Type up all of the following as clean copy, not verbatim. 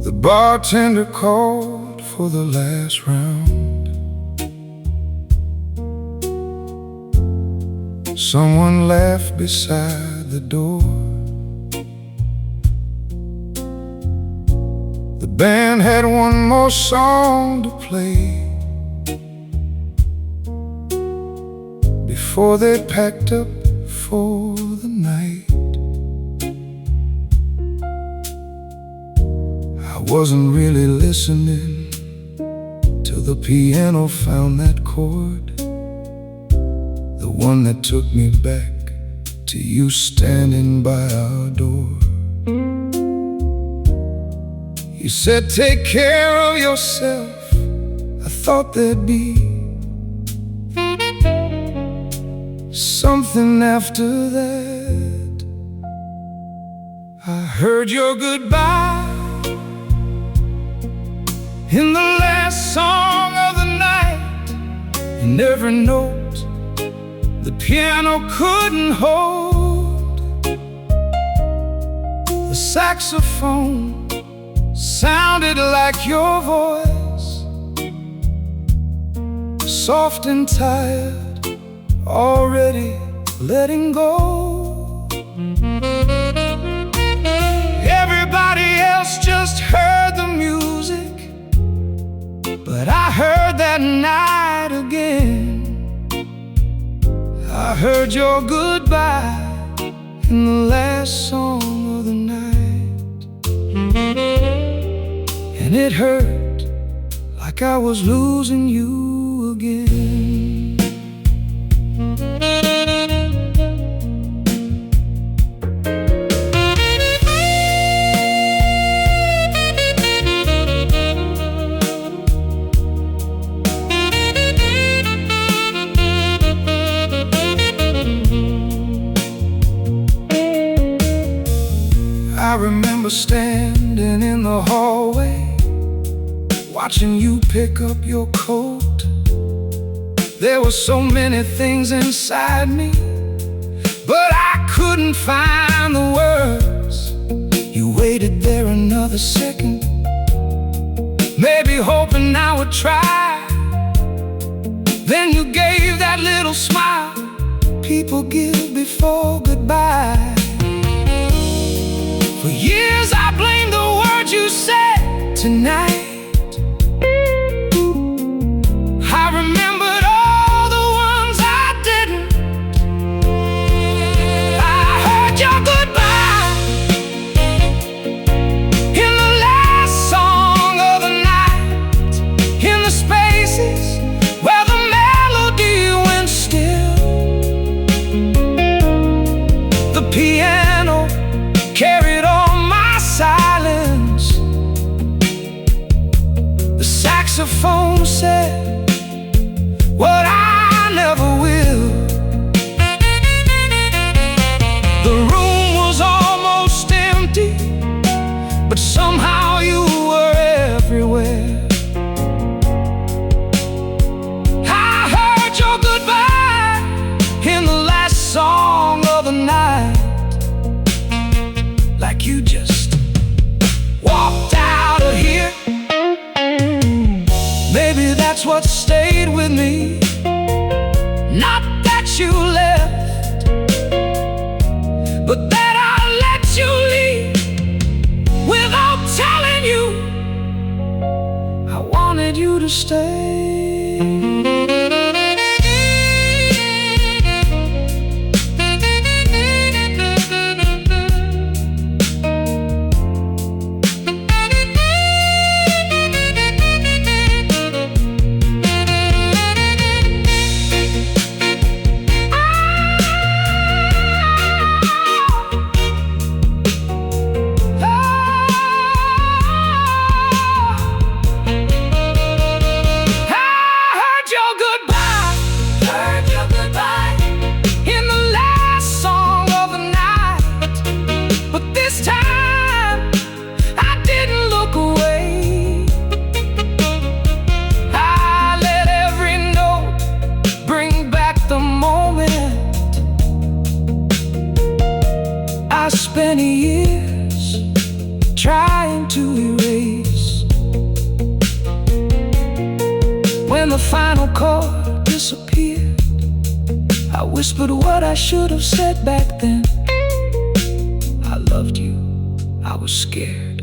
The bartender called for the last round. Someone laughed beside the door. The band had one more song to play before they packed up for the night. I wasn't really listening till the piano found that chord, the one that took me back to you standing by our door. You said, take care of yourself. I thought there'd be something after that. I heard your goodbye in the last song of the night, and every note the piano couldn't hold. The saxophone sounded like your voice, soft and tired, already letting go. Everybody else just heard the music, but I heard that night again. I heard your goodbye in the last song of the night, and it hurt like I was losing you again. I remember standing in the hallway, watching you pick up your coat. There were so many things inside me, but I couldn't find the words. You waited there another second, maybe hoping I would try. Then you gave that little smile people give before goodbye. For years I blamed the words you said tonight. I remembered all the ones I didn't. I heard your goodbye in the last song of the night, in the spaces where the melody went still. The piano carried all my silence. The saxophone said what I never will. The room was almost empty, but somehow you were everywhere. I heard your goodbye in the last song of the night, like you just walked out of here. Maybe that's what stayed with me, not that you left, but that I let you leave without telling you I wanted you to stay. spent years trying to erase. When the final chord disappeared, I whispered what I should have said back then. I loved you, I was scared,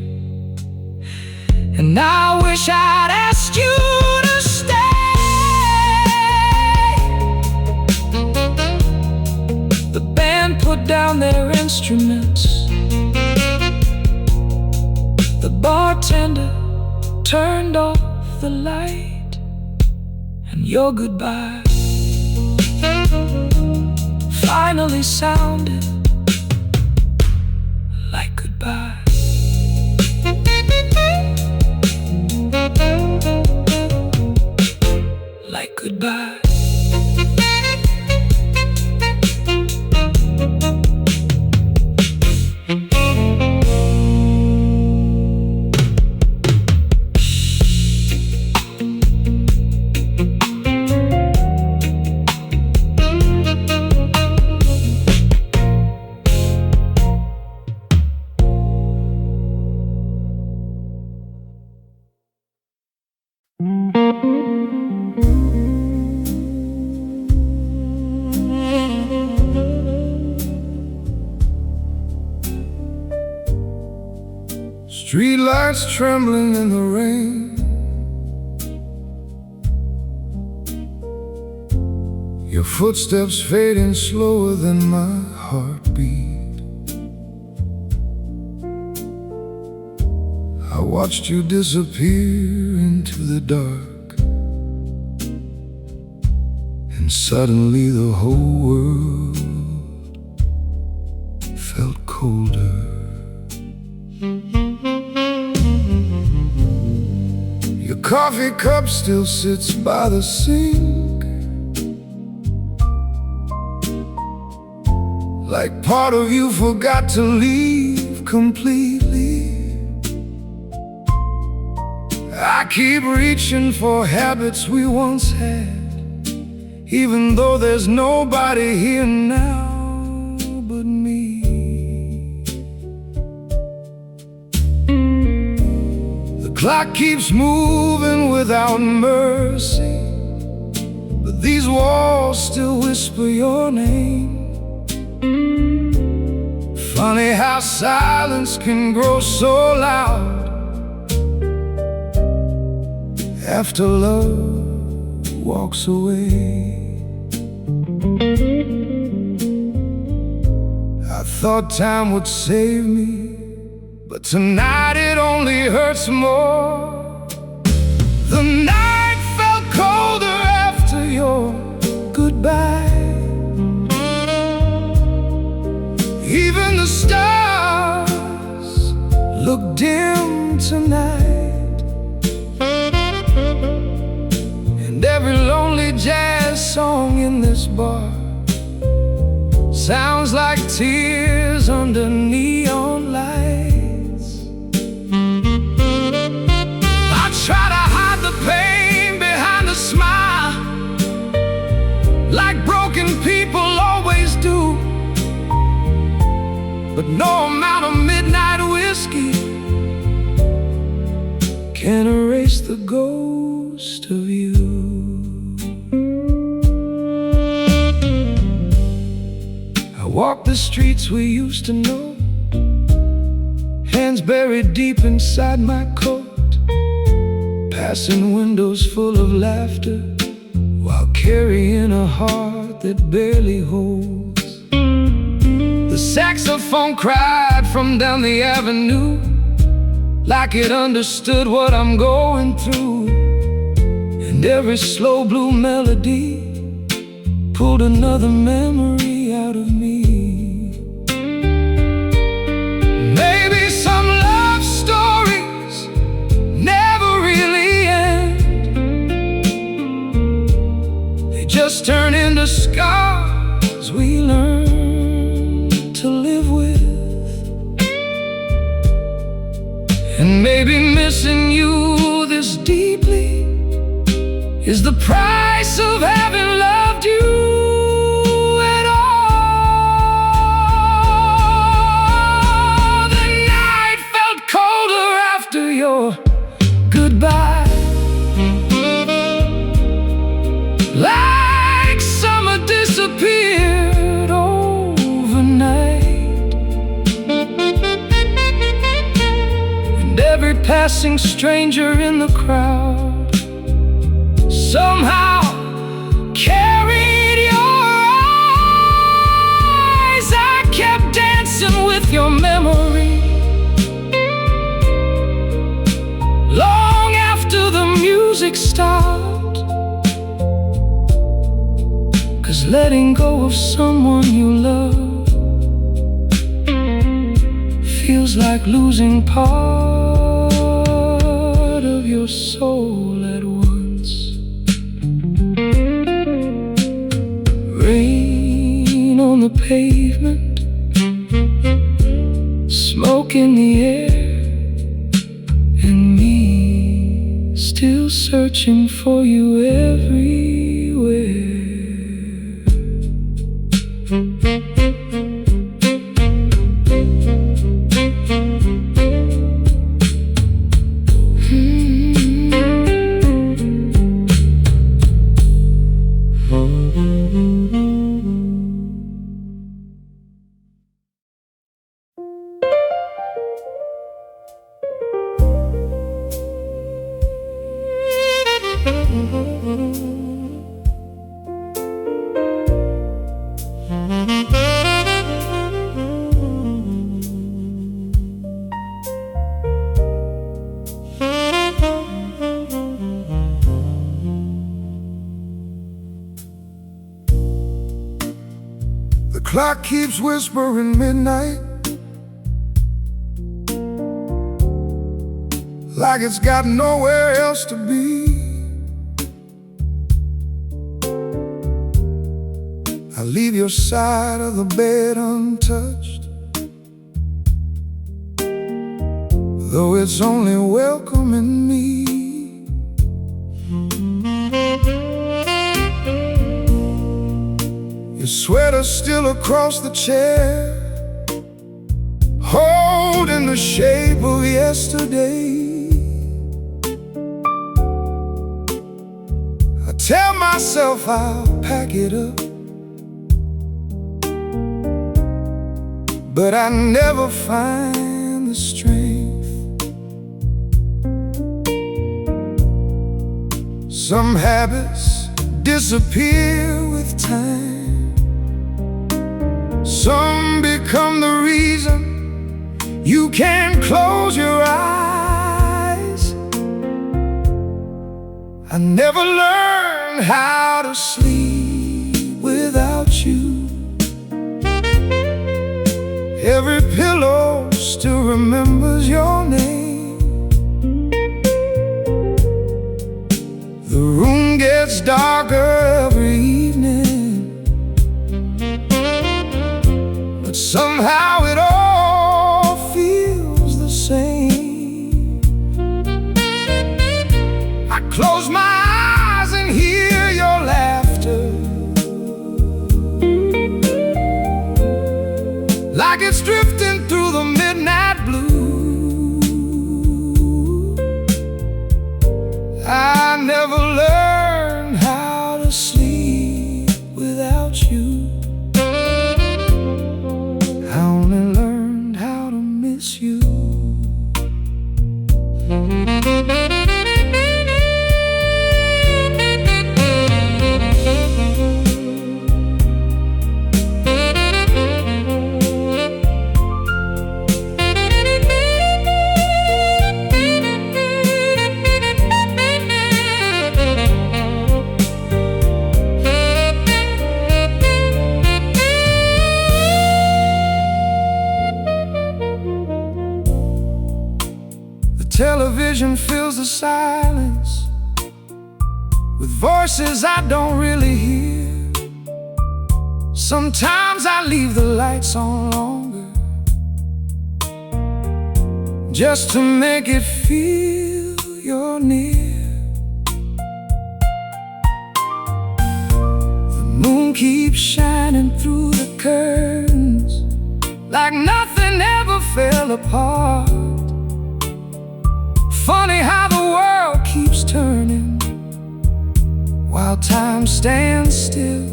and I wish I'd asked you to stay. The band put down their instruments. The bartender turned off the light, and your goodbye finally sounded like goodbye. Like goodbye. Streetlights trembling in the rain, your footsteps fading slower than my heartbeat. I watched you disappear into the dark, and suddenly the whole world felt colder. Your coffee cup still sits by the sink, like part of you forgot to leave completely. I keep reaching for habits we once had, even though there's nobody here now but me. The clock keeps moving without mercy, but these walls still whisper your name. Funny how silence can grow so loud after love walks away. I thought time would save me, but tonight it only hurts more. The night felt colder after your goodbye. Even the stars look dim tonight, and every lonely jazz song in this bar sounds like tears under neon lights. I try to hide the pain behind a smile, like broken people always do. But no amount of midnight whiskey can erase the ghost of you. I walk the streets we used to know, hands buried deep inside my coat, passing windows full of laughter while carrying a heart that barely holds. The saxophone cried from down the avenue, like it understood what I'm going through. And every slow blue melody pulled another memory out of me. Maybe some love stories never really end, they just turn into scars we learn to live with. And maybe missing you this deeply is the price of having loved you at all. passing stranger in the crowd. Somehow carried your eyes. I kept dancing with your memory long after the music stopped. 'Cause letting go of someone you love feels like losing part of your soul at once. Rain on the pavement, smoke in the air, and me still searching for you everywhere. The clock keeps whispering midnight, like it's got nowhere else to be. I leave your side of the bed untouched, though it's only welcoming me. Your sweater's still across the chair, holding the shape of yesterday. I tell myself I'll pack it up, but I never find the strength. Some habits disappear with time, some become the reason you can't close your eyes. I never learned how to sleep without you. Every pillow still remembers your name. The room gets darker every evening, but somehow it all feels the same. I close my eyes and hear your laughter, like it's drifting through the midnight blue. I never learned how to sleep without you. I only learned how to miss you. Television fills the silence with voices I don't really hear. Sometimes I leave the lights on longer, just to make it feel you're near. The moon keeps shining through the curtains, like nothing ever fell apart. Funny how the world keeps turning while time stands still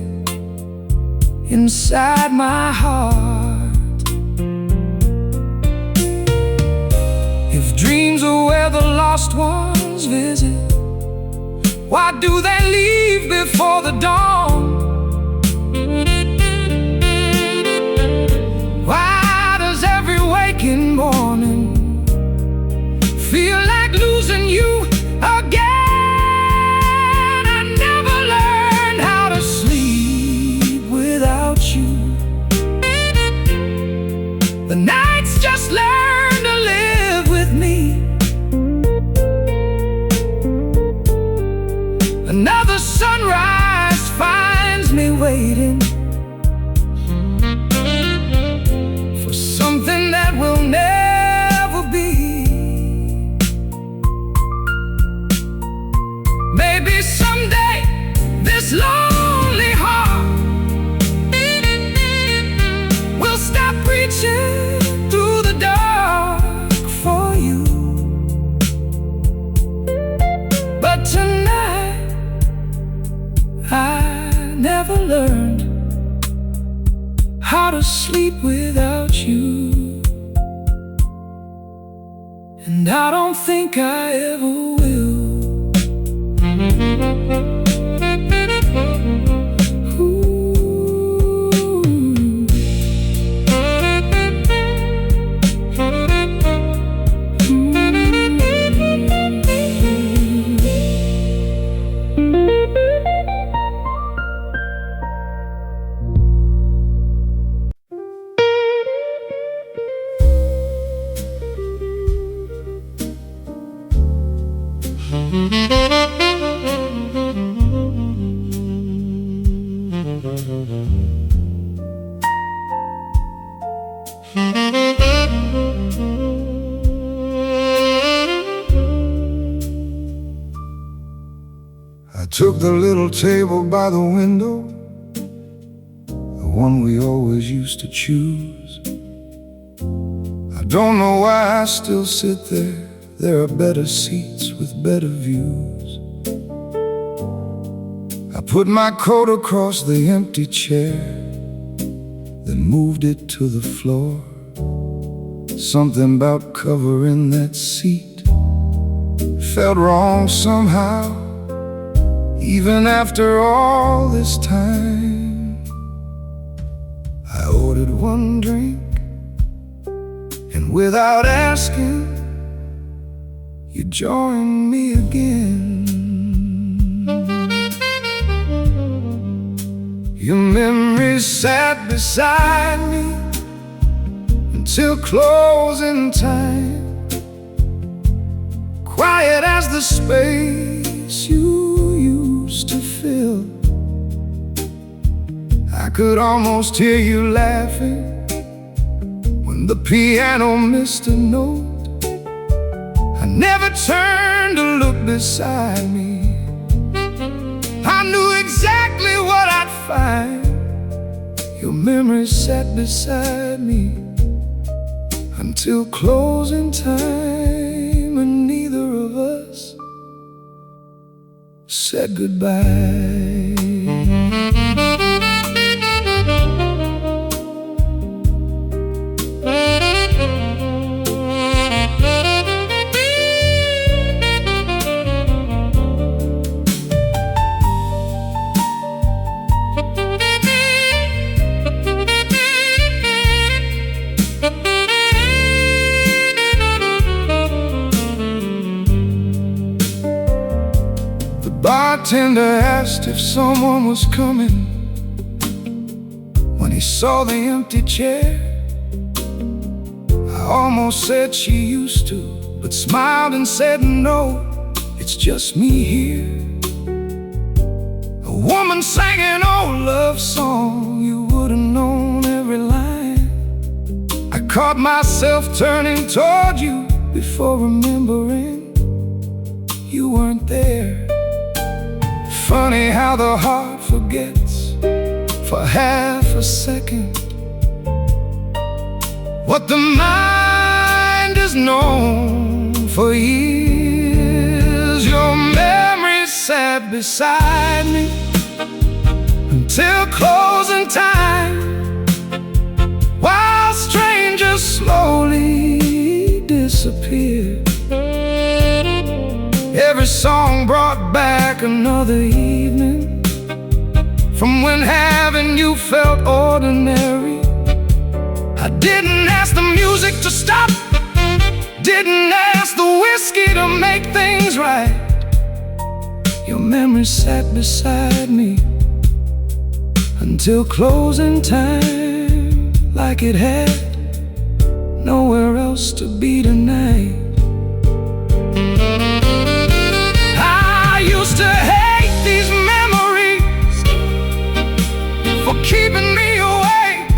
inside my heart. If dreams are well lost ones visit? Why do they leave before the dawn? Why does every waking morning feel like losing you again? I never learned how to sleep without you. The nights just learn to live with me. Another sunrise finds me waiting for something that will never be. Maybe someday this lonely heart will stop reaching through the dark for you. But tonight I never learned how to sleep without you, and I don't think I ever will. I took the little table by the window, the one we always used to choose. I don't know why I still sit there. There are better seats with better views. I put my coat across the empty chair, then moved it to the floor. Something about covering that seat felt wrong somehow, even after all this time. I ordered one drink, and without asking, you joined me again. Your memory sat beside me until closing time, quiet as the space you used to fill. I could almost hear you laughing when the piano missed a note. I never turned to look beside me. I knew exactly what I'd find. Your memory sat beside me until closing time, and neither of us said goodbye. Bartender asked if someone was coming when he saw the empty chair. I almost said she used to, but smiled and said no, it's just me here. A woman sang an old love song, you would have known every line. I caught myself turning toward you before remembering you weren't there. Funny how the heart forgets for half a second what the mind is known for years. Your memory sat beside me until closing time, while strangers slowly disappeared. Every song brought back another evening from when having you felt ordinary. I didn't ask the music to stop, didn't ask the whiskey to make things right. Your memory sat beside me until closing time, like it had nowhere else to be tonight. I used to hate these memories for keeping me awake,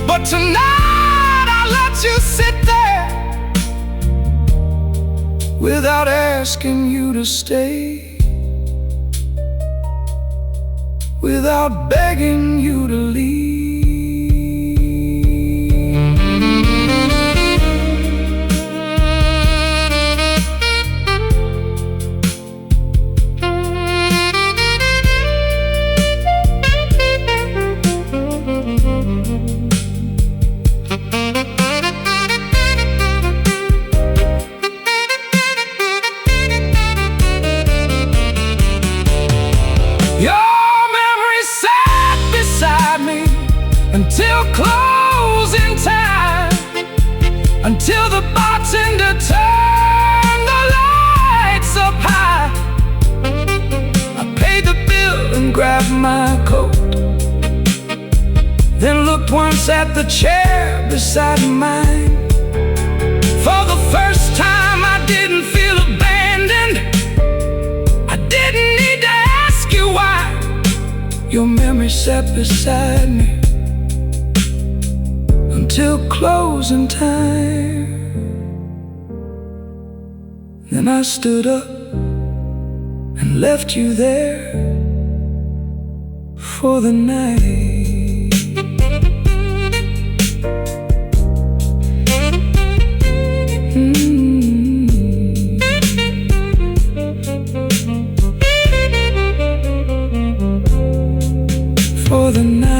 but tonight I let you sit there without asking you to stay, without begging you to leave. Until closing time, until the bartender turned the lights up high. I paid the bill and grabbed my coat, then looked once at the chair beside mine. For the first time I didn't feel abandoned. I didn't need to ask you why. Your memory sat beside me until closing time. Then I stood up and left you there for the night. For the night.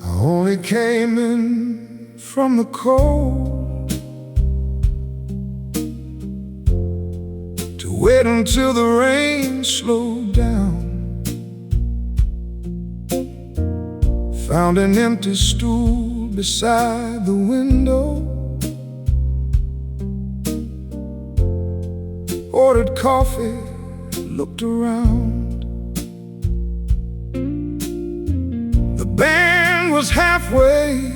I only came in from the cold to wait until the rain slowed down. Found an empty stool beside the window, ordered coffee, looked around. The band was halfway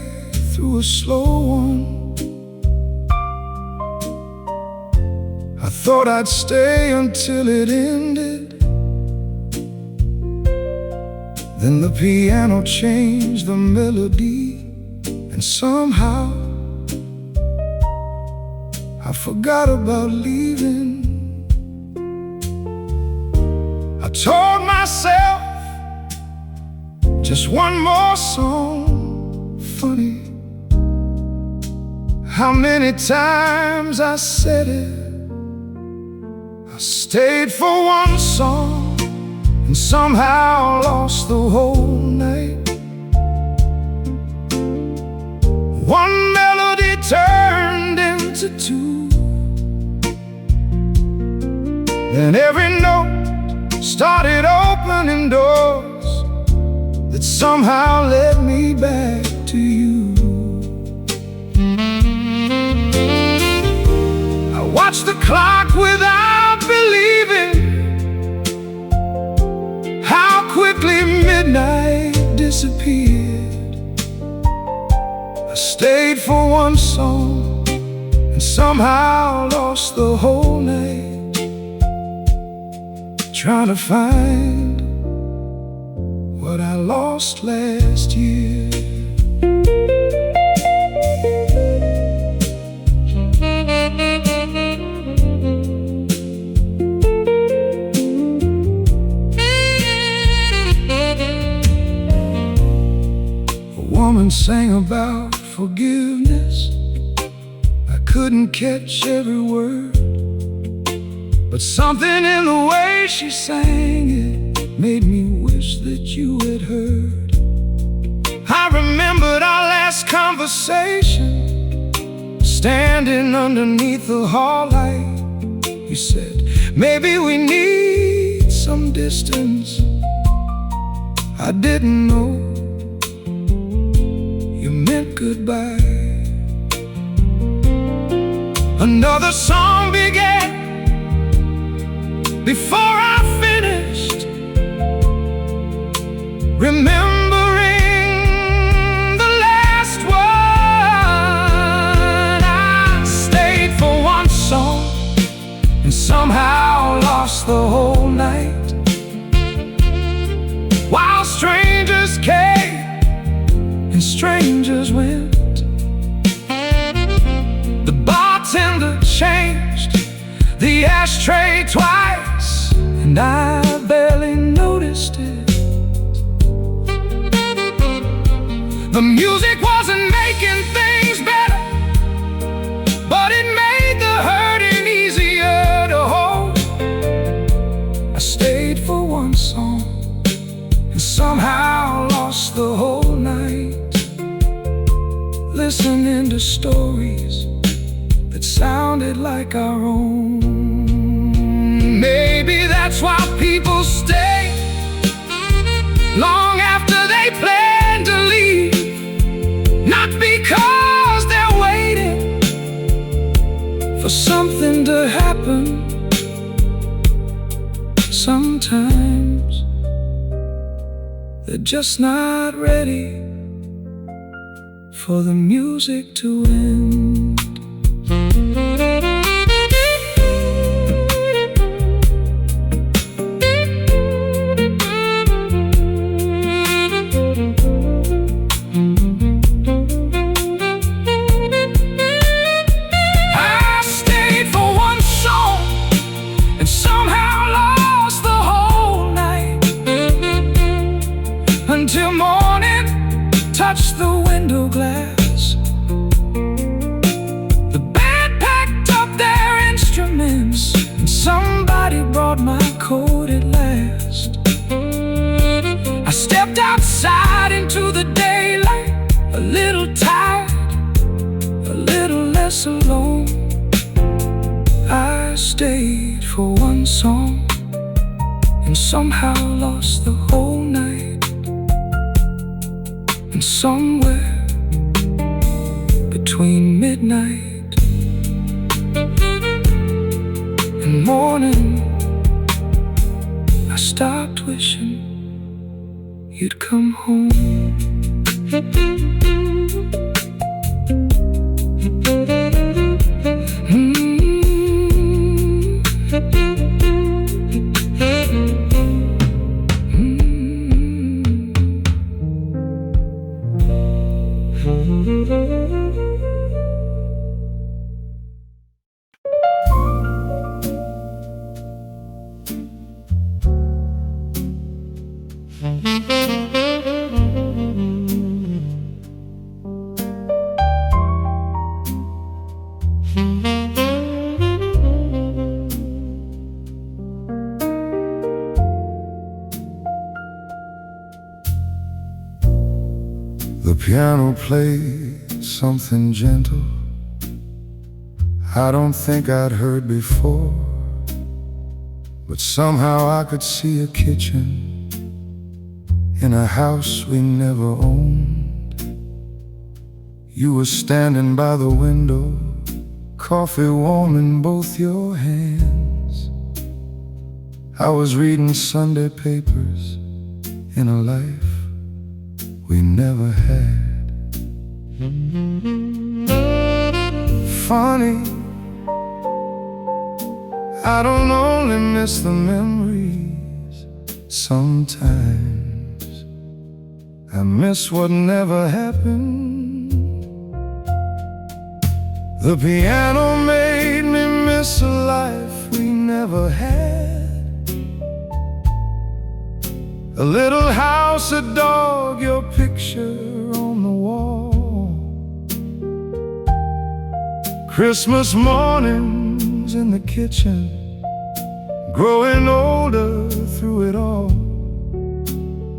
through a slow one. I thought I'd stay until it ended. Then the piano changed the melody, and somehow I forgot about leaving. I told myself, just one more song. Funny how many times I said it. I stayed for one song and somehow lost the whole night. One melody turned into two, then every note started opening doors that somehow led me back to you. I watched the clock without believing how quickly midnight disappeared. I stayed for one song and somehow lost the whole night, trying to find what I lost last year. woman sang about forgiveness. I couldn't catch every word, but something in the way she sang it made me wish that you had heard. I remembered our last conversation, standing underneath the hall light. You said, maybe we need some distance. I didn't know you meant goodbye. Another song began before I finished, remembering the last one. I stayed for one song and somehow lost the whole night. While strangers came and strangers went, the bartender changed the ashtray twice, and I barely noticed it. The music wasn't making things better, but it made the hurting easier to hold. I stayed for one song and somehow lost the whole night, listening to stories that sounded like our own. Maybe that's why people stay long after they plan to leave, not because they're waiting for something to happen. Sometimes they're just not ready for the music to end. I stayed for one song and somehow lost the whole night, until morning touched the window glass. The band packed up their instruments and somebody brought my coat at last. I stepped outside into the daylight, a little tired, a little less alone. I stayed for one song and somehow lost the whole night. And somewhere between midnight and morning, I stopped wishing you'd come home. The piano played something gentle I don't think I'd heard before, but somehow I could see a kitchen in a house we never owned. You were standing by the window, coffee warm in both your hands. I was reading Sunday papers in a life we never had. Funny, I don't only miss the memories. Sometimes I miss what never happened. The piano made me miss a life we never had. A little house, a dog, your picture on the wall. Christmas mornings in the kitchen, growing older through it all.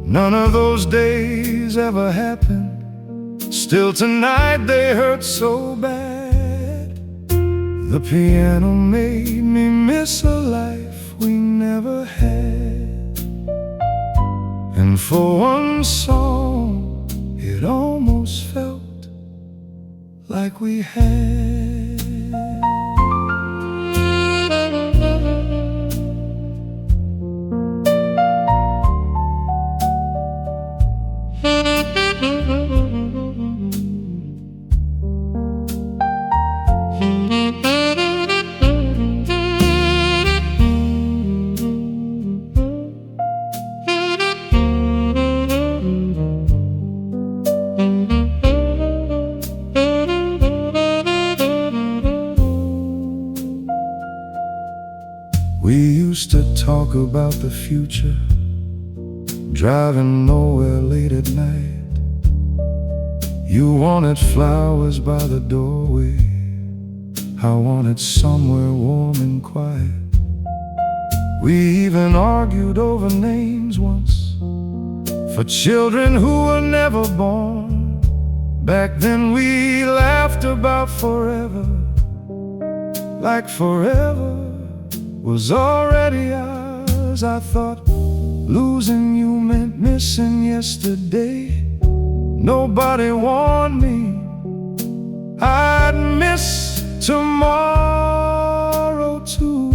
None of those days ever happened. Still tonight they hurt so bad. The piano made me miss a life we never had. And for one song it almost felt like we had. We used to talk about the future, driving nowhere late at night. You wanted flowers by the doorway, I wanted somewhere warm and quiet. We even argued over names once, for children who were never born. Back then we laughed about forever, like forever was already ours. I thought losing you meant missing yesterday. Nobody warned me I'd miss tomorrow too.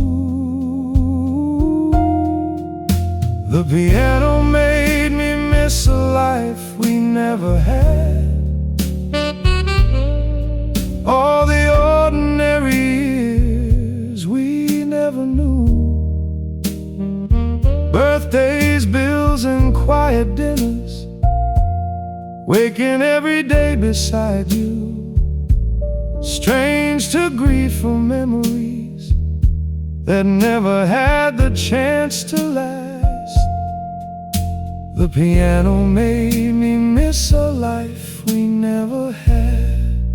The piano made me miss a life we never had. All the ordinary years we never knew. Birthdays, bills, and quiet dinners, waking every day beside you. Strange to grieve for memories that never had the chance to last. The piano made me miss a life we never had.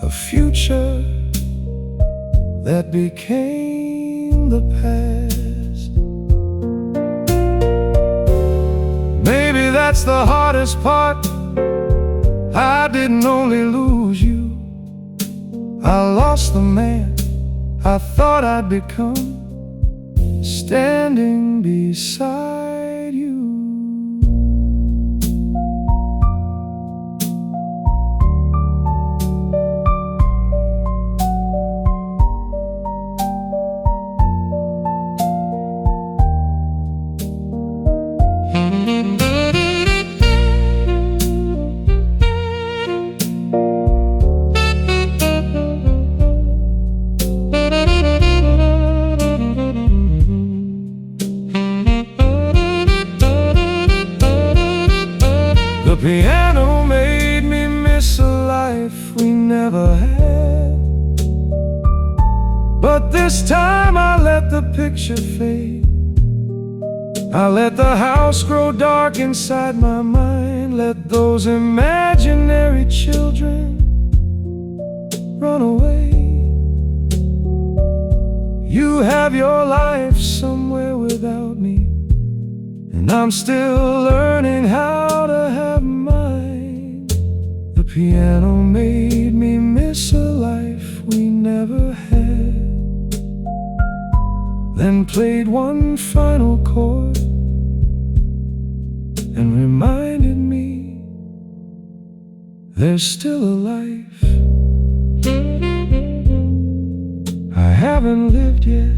A future that became the past. Maybe that's the hardest part. I didn't only lose you, I lost the man I thought I'd become, standing beside you. The piano made me miss a life we never had. But this time I let the picture fade. I let the house grow dark inside my mind. Let those imaginary children run away. You have your life somewhere without me, and I'm still learning how to have mine. The piano made me miss a life we never had, then played one final chord and reminded me there's still a life I haven't lived yet.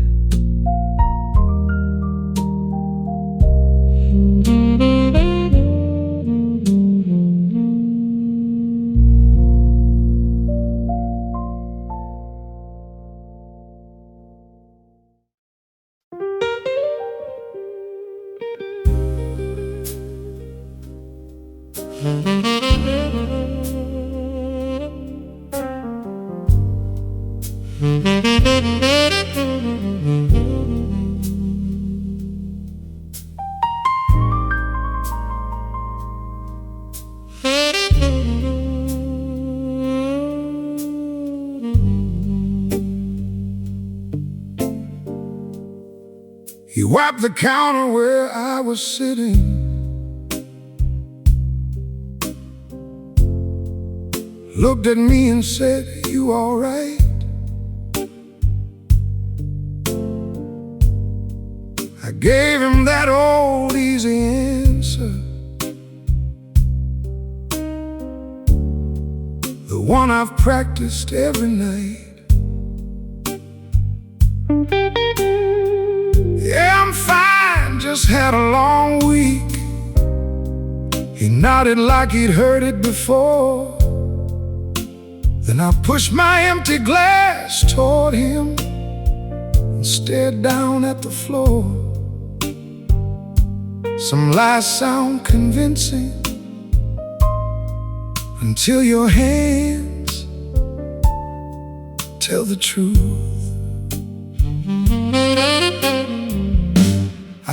wiped the counter where I was sitting. Looked at me and said, "You all right?" I gave him that old easy answer, the one I've practiced every night. "Yeah, I'm fine, just had a long week." He nodded like he'd heard it before. Then I pushed my empty glass toward him and stared down at the floor. Some lies sound convincing until your hands tell the truth.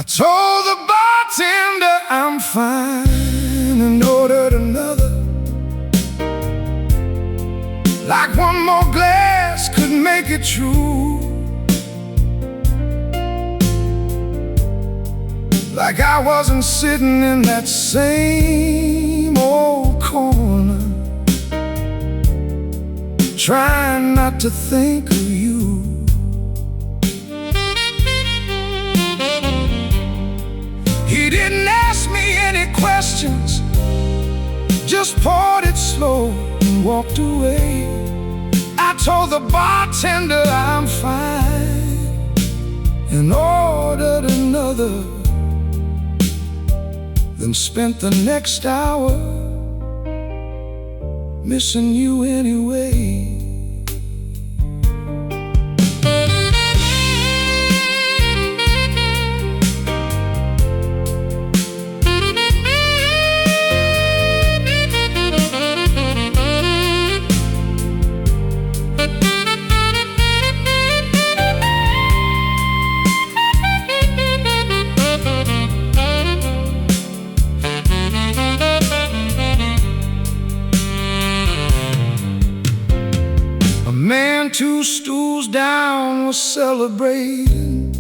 I told the bartender I'm fine and ordered another, like one more glass could make it true. Like I wasn't sitting in that same old corner, trying not to think of you. He didn't ask me any questions, just poured it slow and walked away. I told the bartender I'm fine and ordered another, then spent the next hour missing you anyway. Man 2 stools down was celebrating,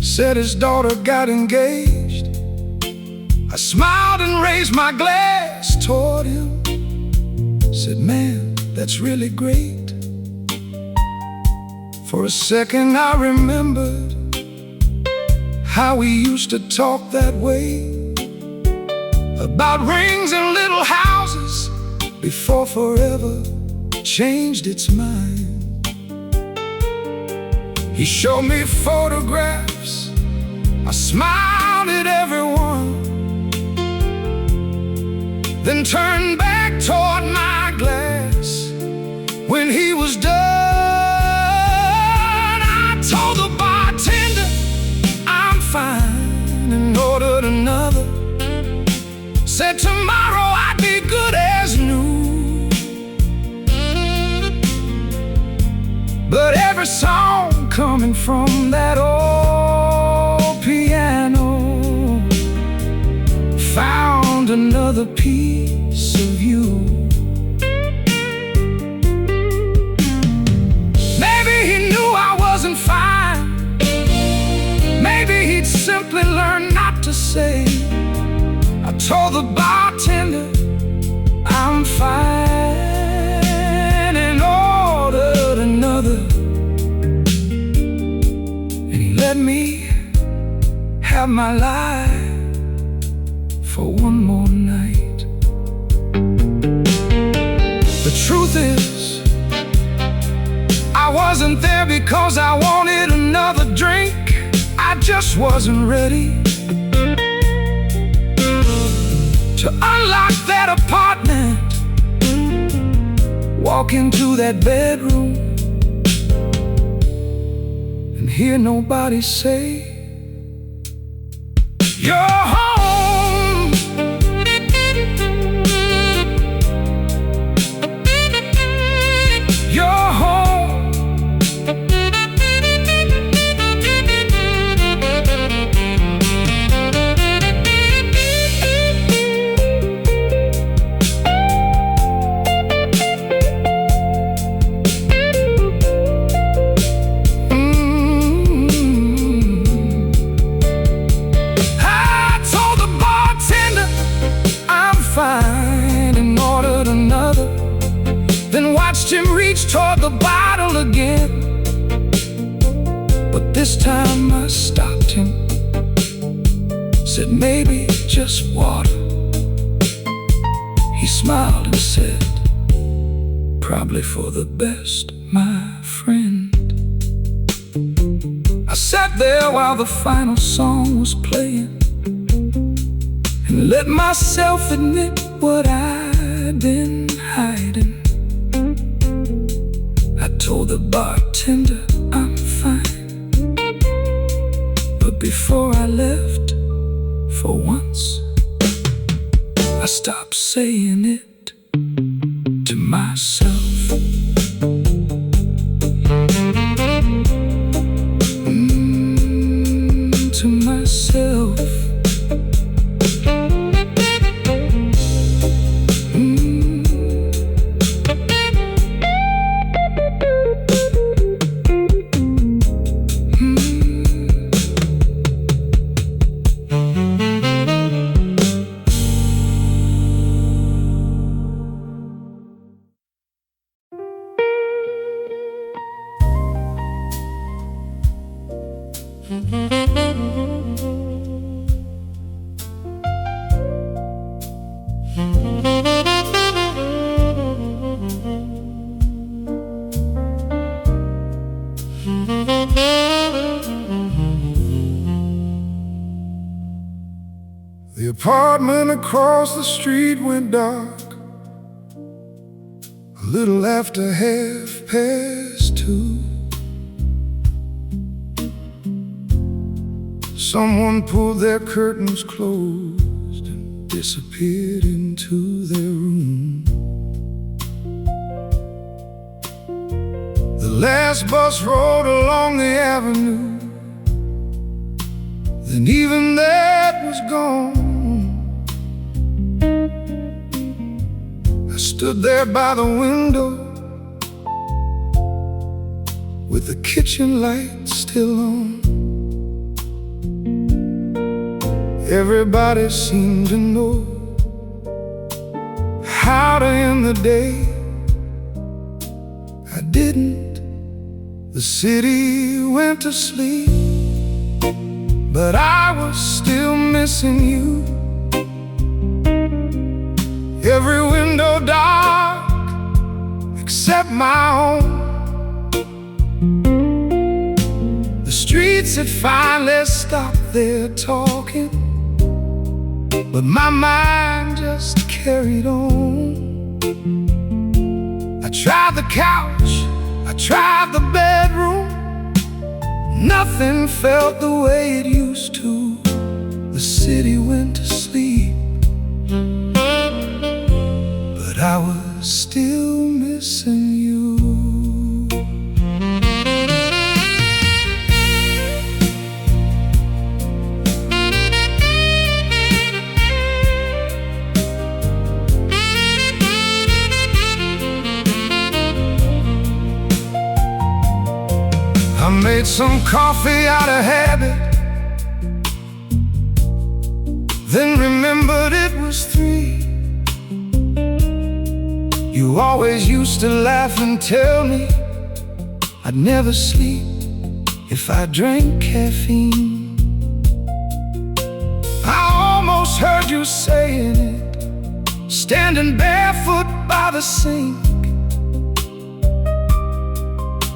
said his daughter got engaged. I smiled and raised my glass toward him, said, "Man, that's really great." For a second I remembered how we used to talk that way, about rings and little houses before forever changed its mind. He showed me photographs, I smiled at everyone, then turned back toward my glass. When he was done, I told the bartender I'm fine and ordered another, said tomorrow I'd be good as new. But every song coming from that old piano found another piece of you. Maybe he knew I wasn't fine, maybe he'd simply learned not to say. I told the bartender I'm fine and ordered another, and he let me have my life for one more night. The truth is, I wasn't there because I wanted another drink. I just wasn't ready to unlock that apartment, walk into that bedroom, and hear nobody say, "You're home." You're home. This time I stopped him, said maybe just water. He smiled and said, probably for the best, my friend. I sat there while the final song was playing and let myself admit what I'd been hiding. I told the bartender I'm fine, but before I left, for once, I stopped saying it to myself. To myself. The apartment across the street went dark a little after 2:30. Someone pulled their curtains closed and disappeared into their room. The last bus rolled along the avenue, then even that was gone. I stood there by the window with the kitchen light still on. Everybody seemed to know how to end the day. I didn't. The city went to sleep, but I was still missing you. Every window dark except my own. The streets had finally stopped their talking, but my mind just carried on. I tried the couch, I tried the bedroom. Nothing felt the way it used to. The city went to sleep, but I was still missing you. I made some coffee out of habit, then remembered it was 3. You always used to laugh and tell me I'd never sleep if I drank caffeine. I almost heard you saying it, standing barefoot by the sink.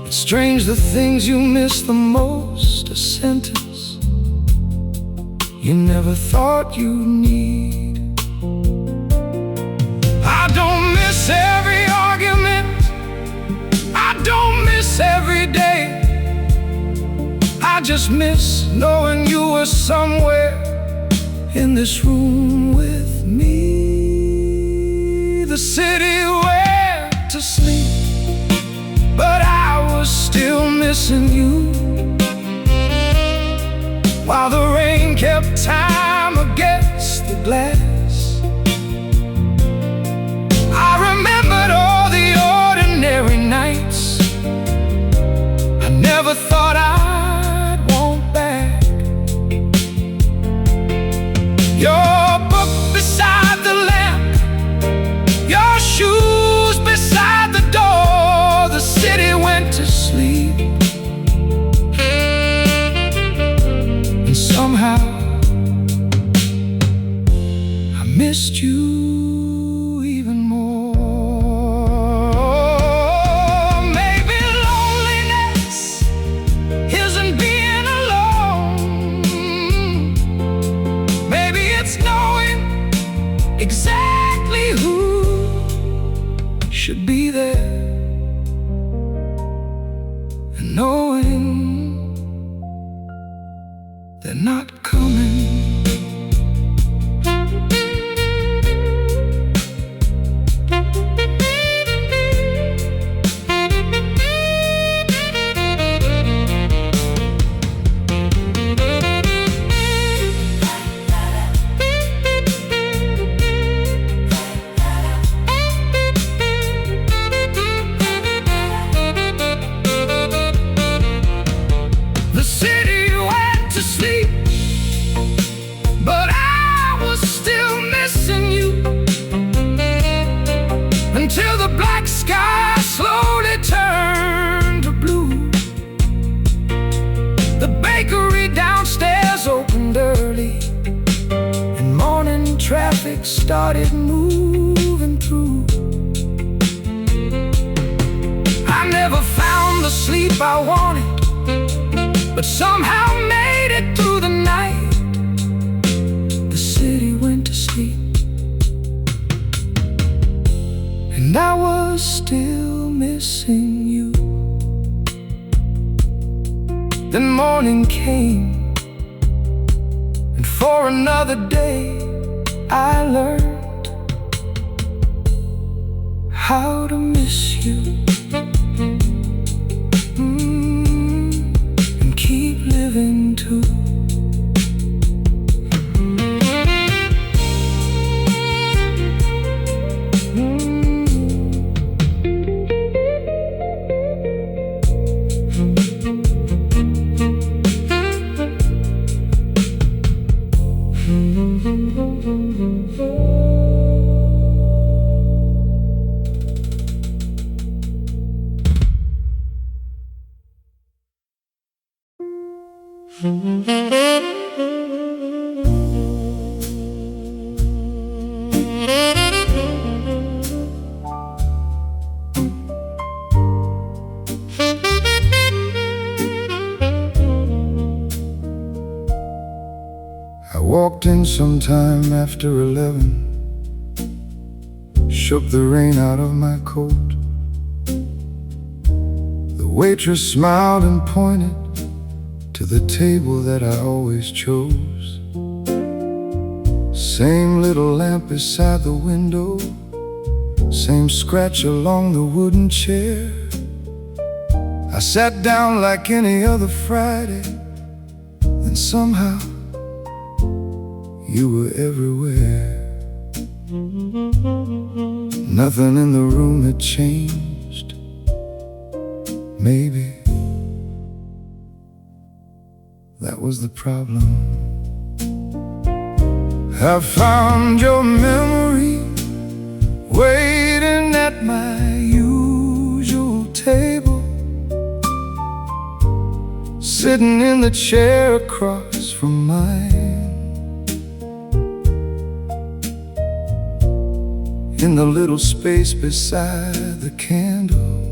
It's strange the things you miss the most, a sentence you never thought you'd need. I don't miss every argument, I don't miss every day. I just miss knowing you were somewhere in this room with me. The city went to sleep, but I was still missing you. While the rain kept time against the glass, I remembered all the ordinary nights I never thought I'd want back. Your book beside the lamp, your shoes beside the door. The city went to sleep, missed you even more. Maybe loneliness isn't being alone. Maybe it's knowing exactly who should be there, and knowing they're not coming. The city went to sleep, but I was still missing you, until the black sky slowly turned to blue. The bakery downstairs opened early, and morning traffic started moving through. I never found the sleep I wanted, but somehow made it through the night. The city went to sleep, and I was still missing you. Then morning came, and for another day I learned how to miss you. Keep living too. I walked in sometime after 11, shook the rain out of my coat. The waitress smiled and pointed to the table that I always chose. Same little lamp beside the window, same scratch along the wooden chair. I sat down like any other Friday, and somehow you were everywhere. Nothing in the room had changed. Maybe that was the problem. I found your memory waiting at my usual table, sitting in the chair across from mine, in the little space beside the candle,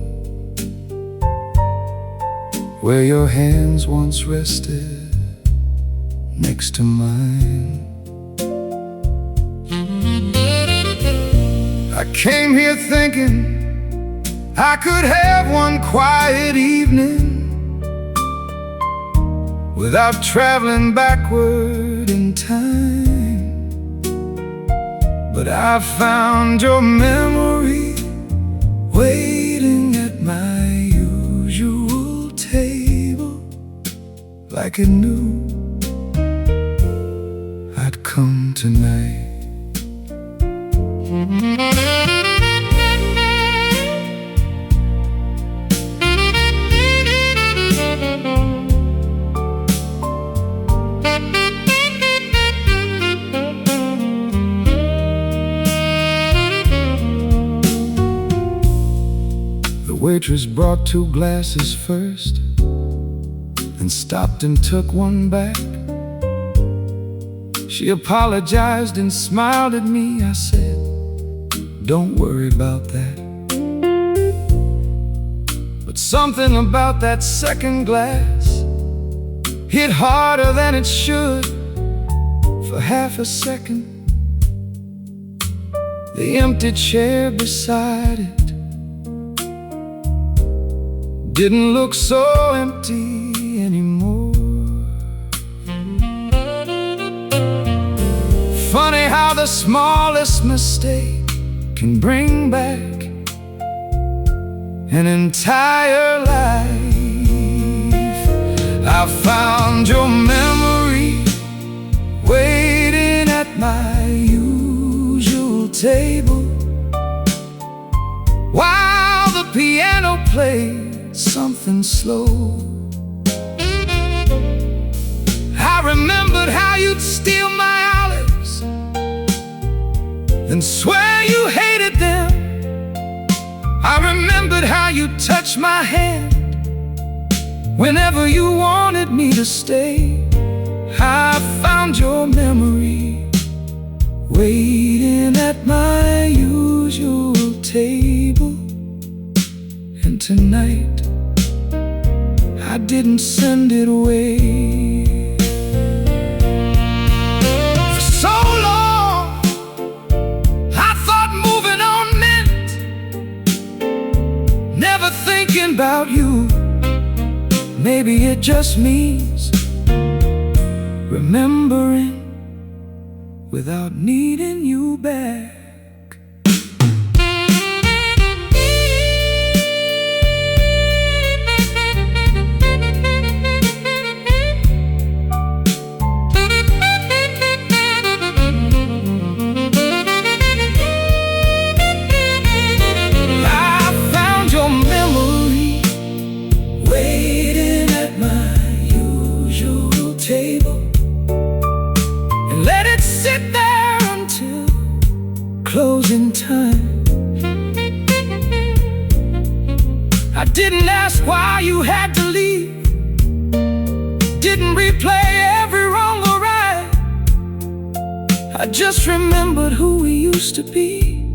where your hands once rested next to mine. I came here thinking I could have one quiet evening without traveling backward in time. But I found your memory waiting at my usual table, like it knew I'd come tonight. The waitress brought 2 glasses first, then stopped and took one back. She apologized and smiled at me. I said, don't worry about that. But something about that second glass hit harder than it should. For half a second, the empty chair beside it didn't look so empty anymore. Funny how the smallest mistake can bring back an entire life. I found your memory waiting at my usual table, while the piano played something slow. I remembered how you'd steal my olives, then swear you hated them. I remembered how you touched my hand whenever you wanted me to stay. I found your memory waiting at my usual table. And tonight, I didn't send it away. For so long, I thought moving on meant never thinking about you. Maybe it just means remembering without needing you back. Closing time. I didn't ask why you had to leave, didn't replay every wrong or right. I just remembered who we used to be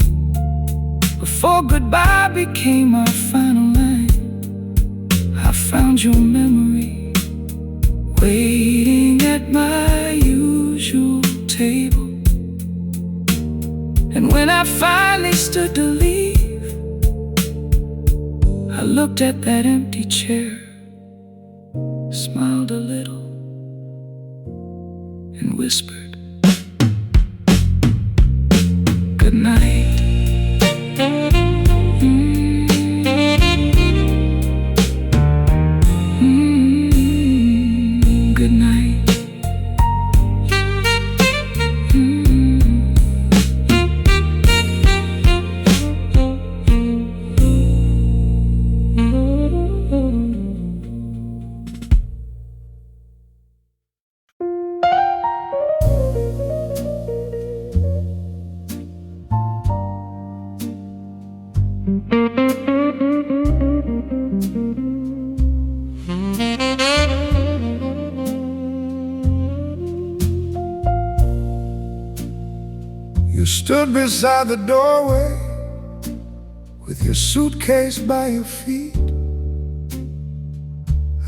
before goodbye became our final line. I found your memory waiting at my usual table. And when I finally stood to leave, I looked at that empty chair, smiled a little, and whispered, good night. Good night. You stood beside the doorway with your suitcase by your feet.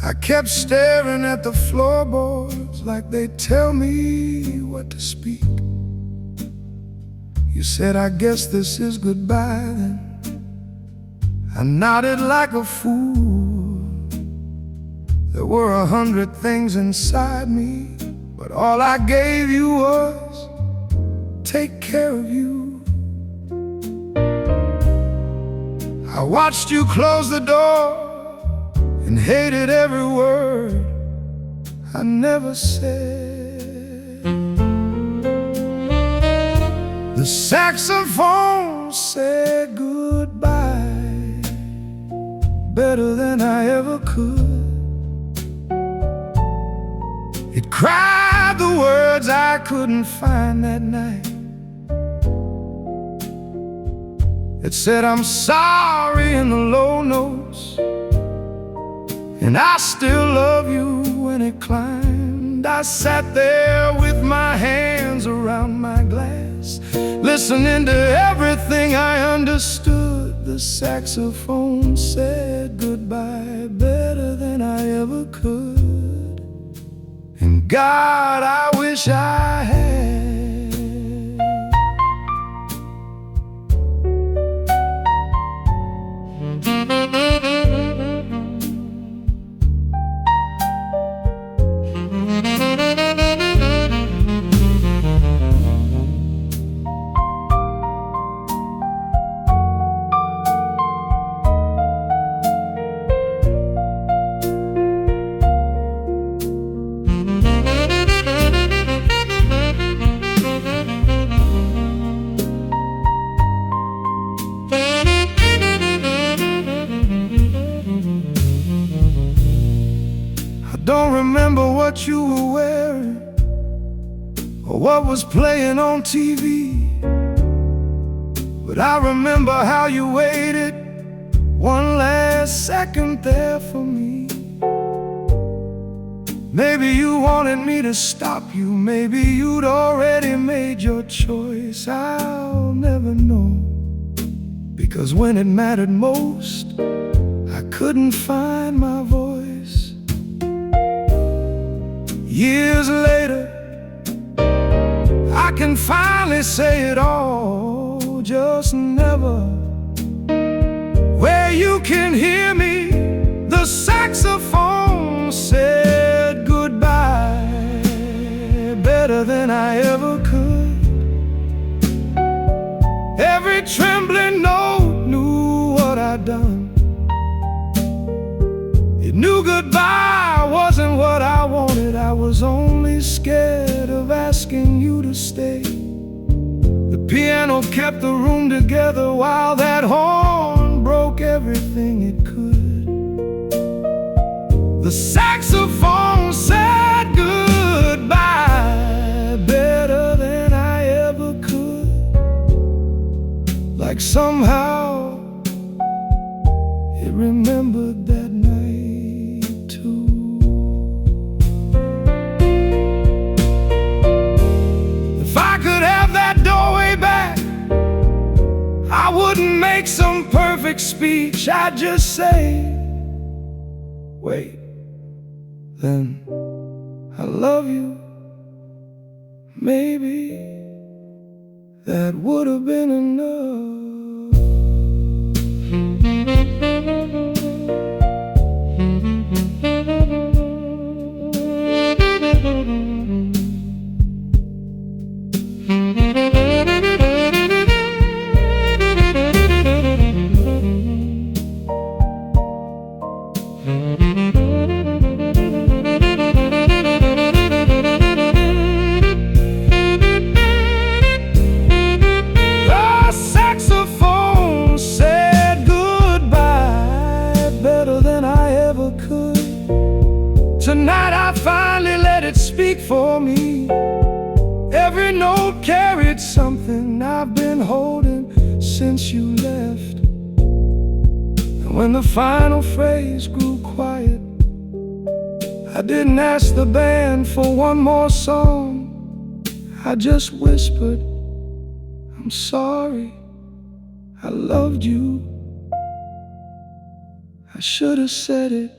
I kept staring at the floorboards like they tell me what to speak. You said, I guess this is goodbye then. I nodded like a fool. There were 100 things inside me, but all I gave you was take care of you. I watched you close the door and hated every word I never said. The saxophone said goodbye better than I ever could. It cried the words I couldn't find that night. It said, I'm sorry in the low notes, and I still love you when it climbed. I sat there with my hands around my glass, listening to everything I understood. The saxophone said goodbye better than I ever could. And God, I wish I had. Don't remember what you were wearing or what was playing on TV, but I remember how you waited one last second there for me. Maybe you wanted me to stop you, maybe you'd already made your choice. I'll never know, because when it mattered most, I couldn't find my voice. Years later, I can finally say it all, just never. Where you can hear me, the saxophone said goodbye better than I ever could. Every trembling note knew what I'd done. It knew goodbye wasn't what I wanted. I was only scared of asking you to stay. The piano kept the room together while that horn broke everything it could. The saxophone said goodbye better than I ever could. Like somehow it remembered that night too. If I could have that doorway back, I wouldn't make some perfect speech. I'd just say, wait, then I love you. Maybe that would have been enough. Tonight I finally let it speak for me. Every note carried something I've been holding since you left. And when the final phrase grew quiet, I didn't ask the band for one more song. I just whispered, I'm sorry, I loved you. I should have said it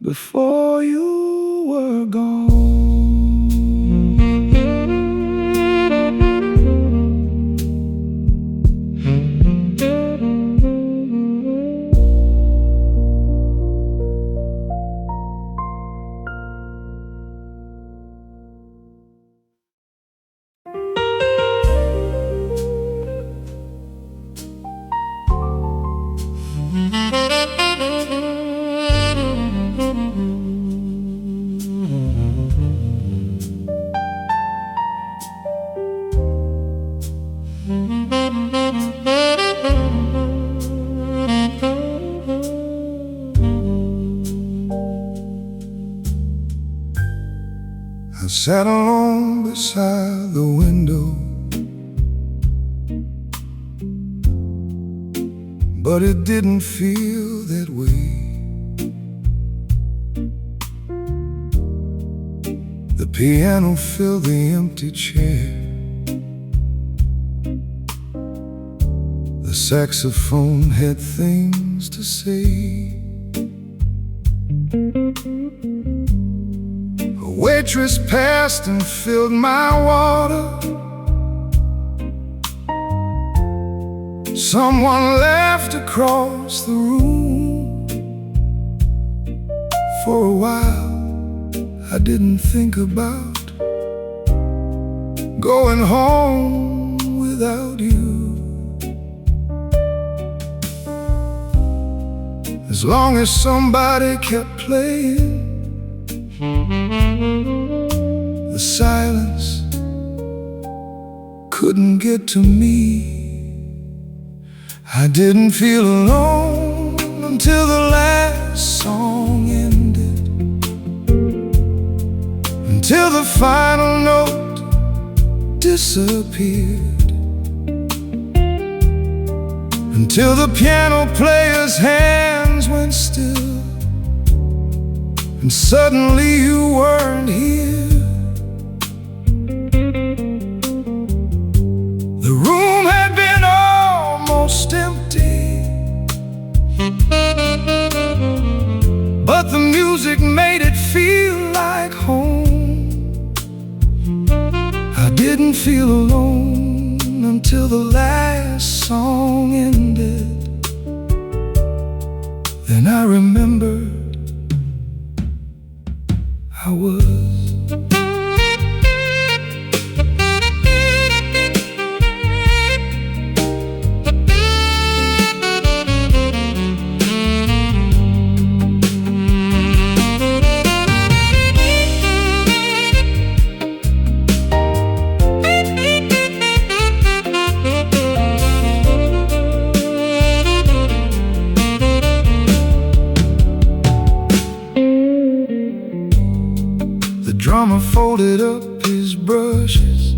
before you were gone. I sat alone beside the window, but it didn't feel that way. The piano filled the empty chair. The saxophone had things to say. A waitress passed and filled my water. Someone laughed across the room. For a while I didn't think about going home without you. As long as somebody kept playing, the silence couldn't get to me. I didn't feel alone until the last song ended, until the final note disappeared, until the piano player's hands went still, and suddenly you weren't here. The room had been almost empty, but the music made it feel like home. I didn't feel alone until the last song ended. Then I remembered I was The drummer folded up his brushes.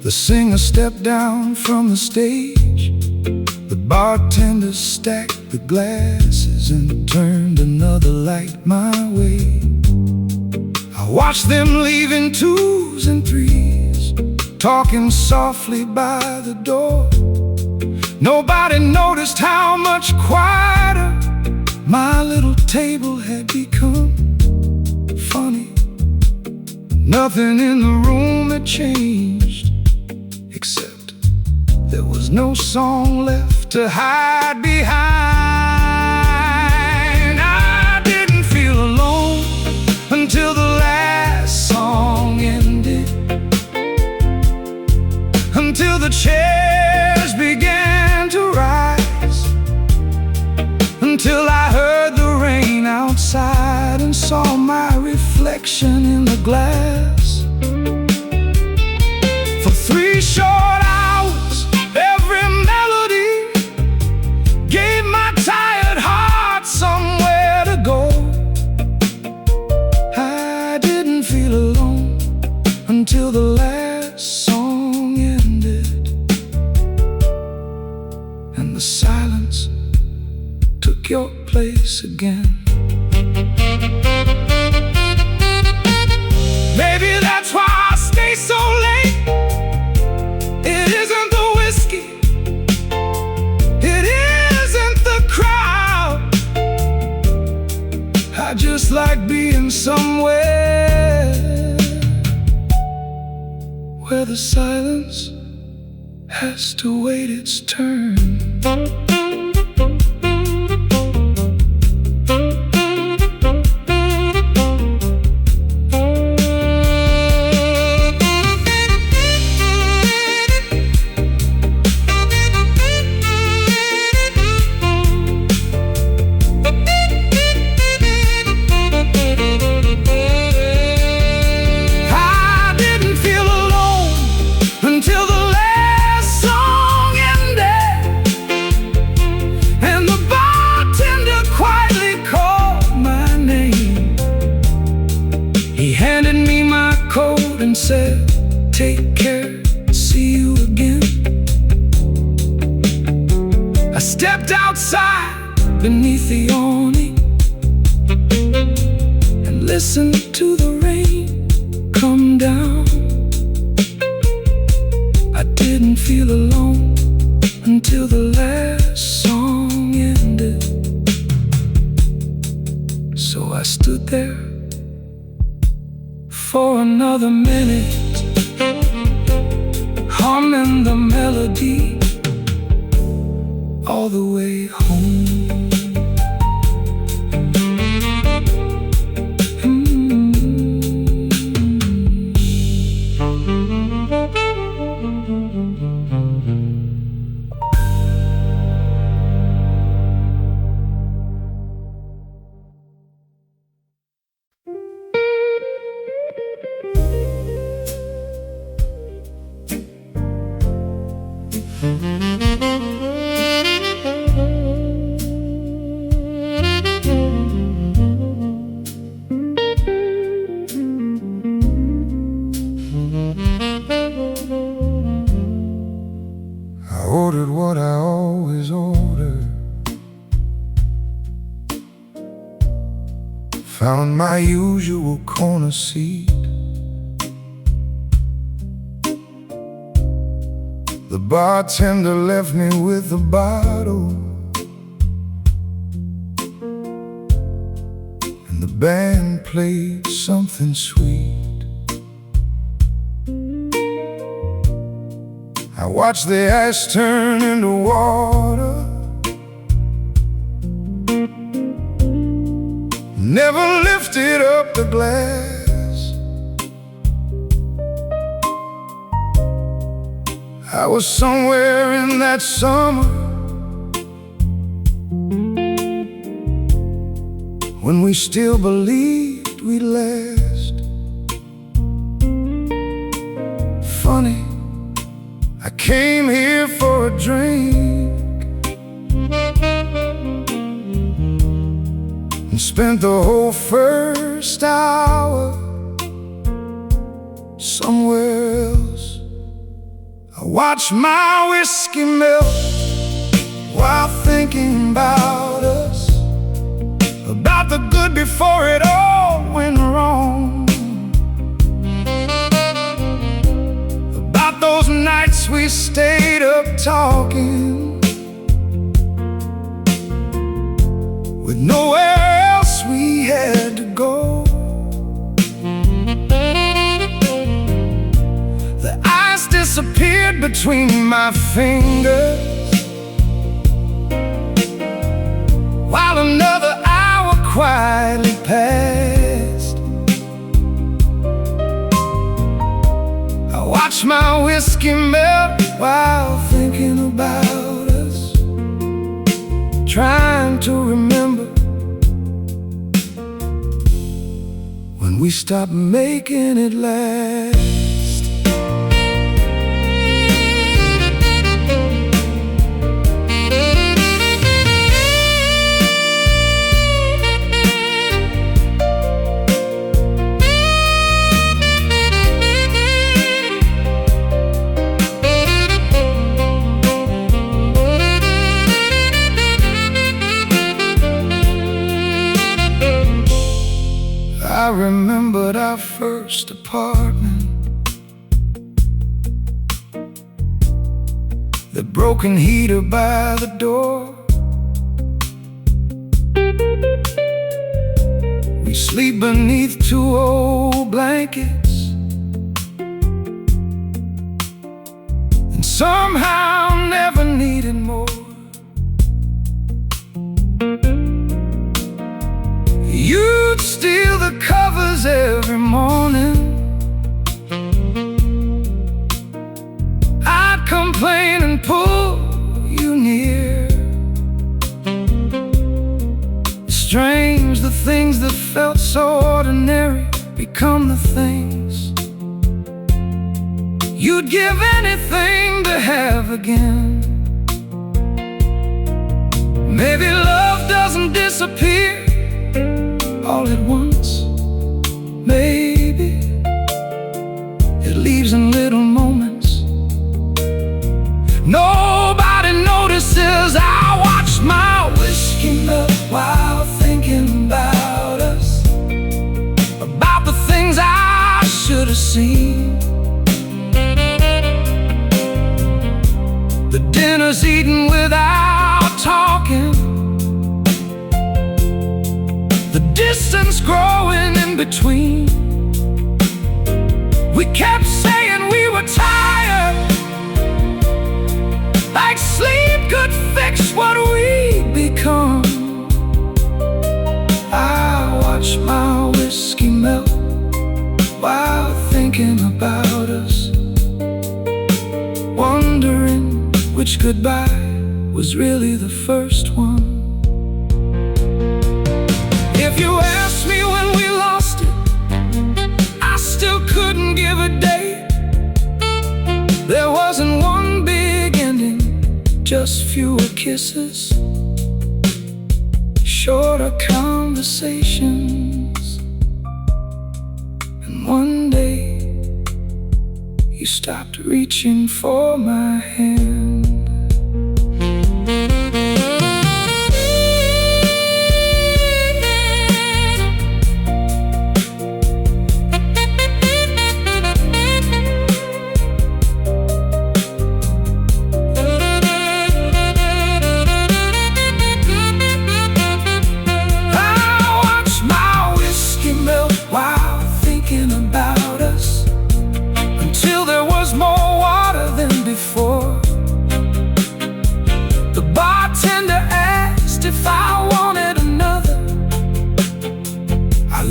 The singer stepped down from the stage. The bartender stacked the glasses and turned another light my way. I watched them leave in twos and threes, talking softly by the door. Nobody noticed how much quieter my little table had become. Funny, nothing in the room had changed, except there was no song left to hide behind. I didn't feel alone until the last song ended, until the chairs began to rise, until I heard the rain outside and saw my reflection in the glass. For 3 short hours, every melody gave my tired heart somewhere to go. I didn't feel alone until the last song ended, and the silence took your place again. Maybe that's why I stay so late. It isn't the whiskey, it isn't the crowd. I just like being somewhere where the silence has to wait its turn. And said, take care, see you again. I stepped outside beneath the awning and listened to the rain come down. I didn't feel alone until the last song ended. So I stood there for another minute, humming the melody all the way home. I ordered what I always order, found my usual corner seat. The bartender left me with a bottle, and the band played something sweet. I watched the ice turn into water, never lifted up the glass. I was somewhere in that summer when we still believed we'd last. Funny, I came here for a drink and spent the whole first hour somewhere else. I watched my whiskey melt while thinking about us, about the good before it all went wrong, about those nights we stayed up talking with nowhere else we had to go. The ice disappeared between my fingers while another hour quietly passed. I watched my whiskey melt while thinking about us, trying to remember when we stopped making it last. I remembered our first apartment, the broken heater by the door. We sleep beneath two old blankets and somehow never needed more. You'd steal the covers every morning, I'd complain and pull you near. It's strange, the things that felt so ordinary become the things you'd give anything to have again. Maybe love doesn't disappear all at once. Maybe it leaves in little moments nobody notices. I watched my whiskey melt while thinking about us, about the things I should have seen. eating without talking, the distance growing in between. We kept saying we were tired, like sleep could fix what we'd become. I watched my whiskey melt while thinking about us, wondering which goodbye was really the first one. If you asked me when we lost it, I still couldn't give a date. There wasn't one big ending, just fewer kisses, shorter conversations. And one day you stopped reaching for my hand.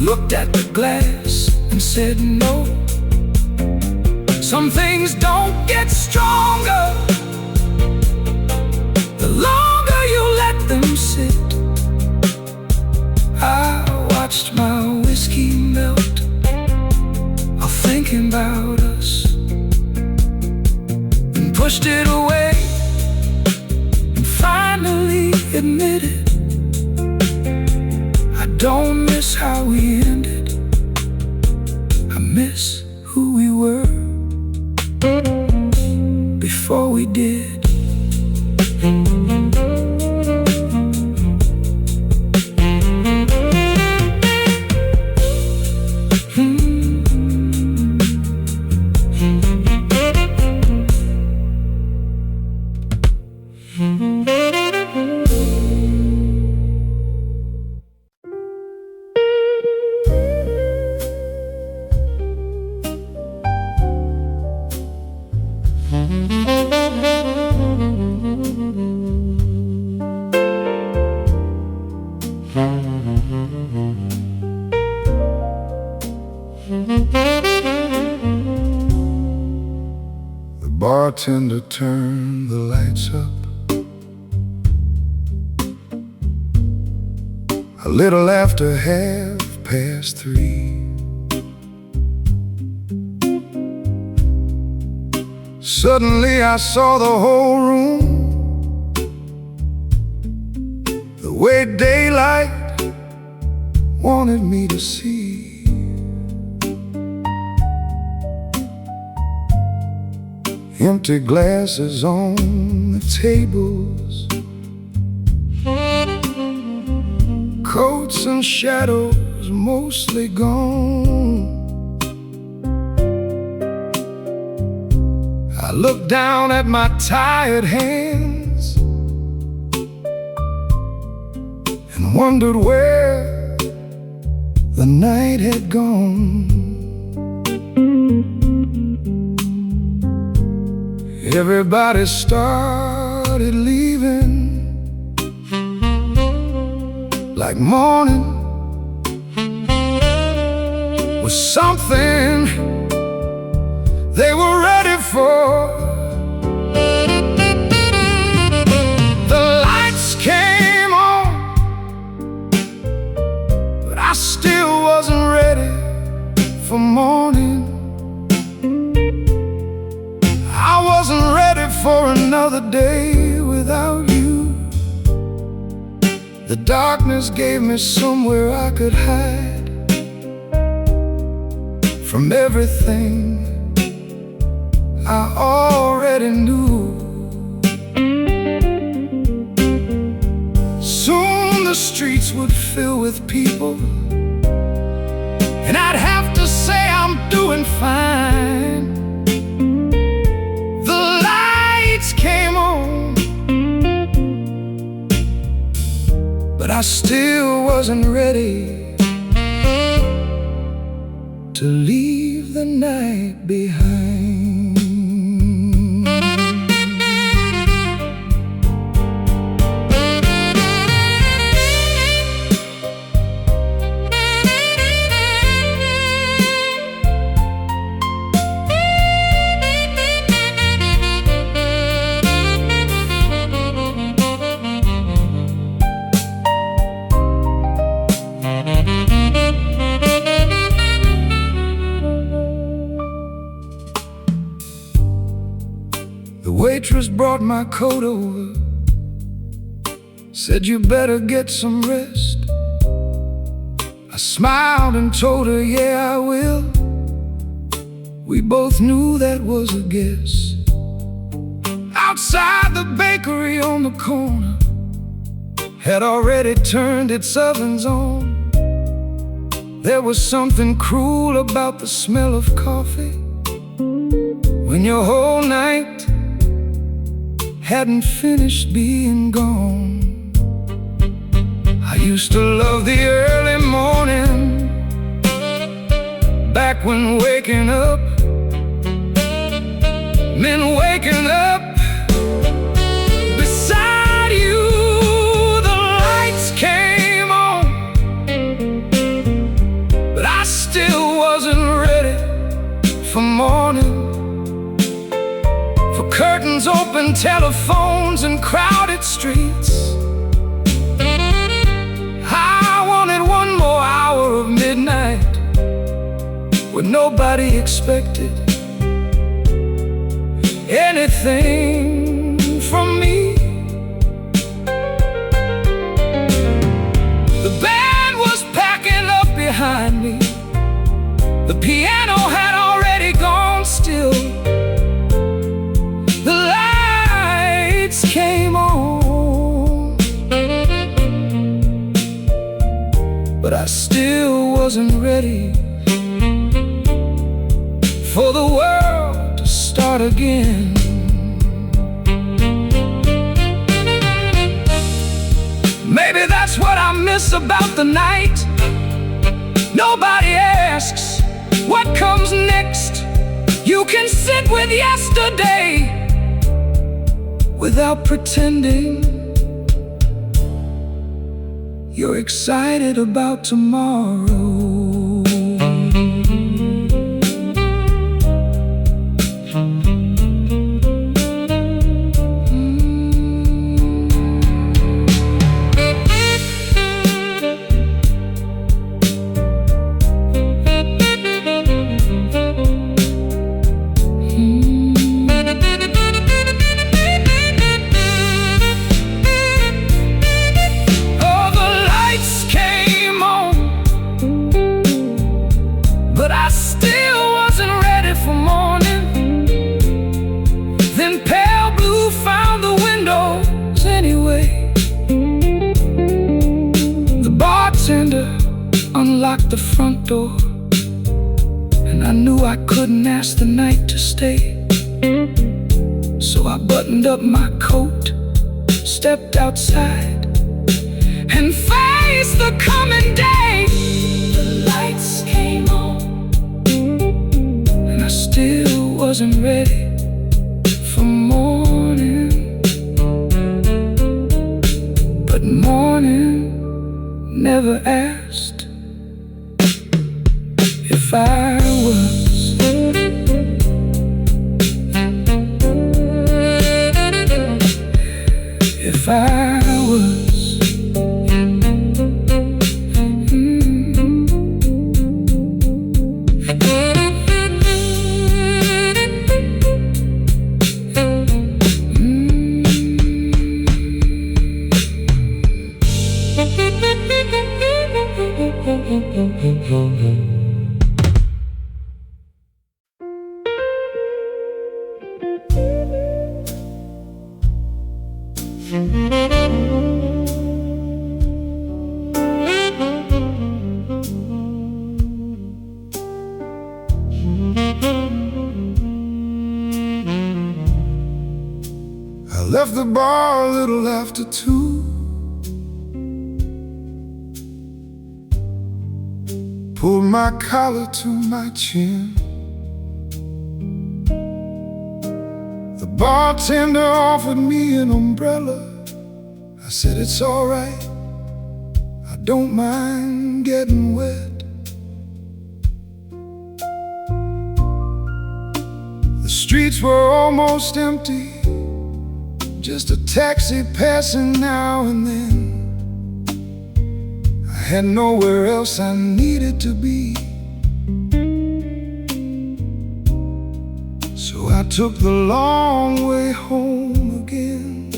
Looked at the glass and said no. Some things don't get stronger the longer you let them sit. I watched my whiskey melt while thinking about us, and pushed it away and finally admitted I don't miss how we ended, I miss who we were before we did. The bartender turned the lights up. A little after 3:30. Suddenly I saw the whole room, the way daylight wanted me to see. Empty glasses on the tables, coats and shadows mostly gone. I looked down at my tired hands and wondered where the night had gone. Everybody started leaving, like morning was something they were ready for. The lights came on, but I still wasn't ready for morning. I wasn't ready for another day without you. The darkness gave me somewhere I could hide from everything I already knew. Soon the streets would fill with people, and I'd have to say I'm doing fine. The lights came on, I still wasn't ready to leave the night behind. The waitress brought my coat over, said you better get some rest. I smiled and told her, yeah, I will. We both knew that was a guess. Outside the bakery on the corner had already turned its ovens on. There was something cruel about the smell of coffee when your whole night hadn't finished being gone. I used to love the early morning, back when waking up meant waking up beside you. The lights came on, but I still wasn't ready for morning. For curtains open, telephones, and crowded streets. I wanted one more hour of midnight when nobody expected anything from me. The band was packing up behind me. The piano had already gone still. The lights came on, but I still wasn't ready for the world to start again. Maybe that's what I miss about the night. Nobody asks what comes next. You can sit with yesterday without pretending you're excited about tomorrow. Unlocked the front door, and I knew I couldn't ask the night to stay. So I buttoned up my coat, stepped outside, and faced the coming day. The lights came on, and I still wasn't ready for morning. But morning never asked if I was. If I was. I left the bar a little after 2. pulled my collar to my chin. The bartender offered me an umbrella. I said, it's all right, I don't mind getting wet. The streets were almost empty, just a taxi passing now and then. I had nowhere else I needed to be, so I took the long way home again.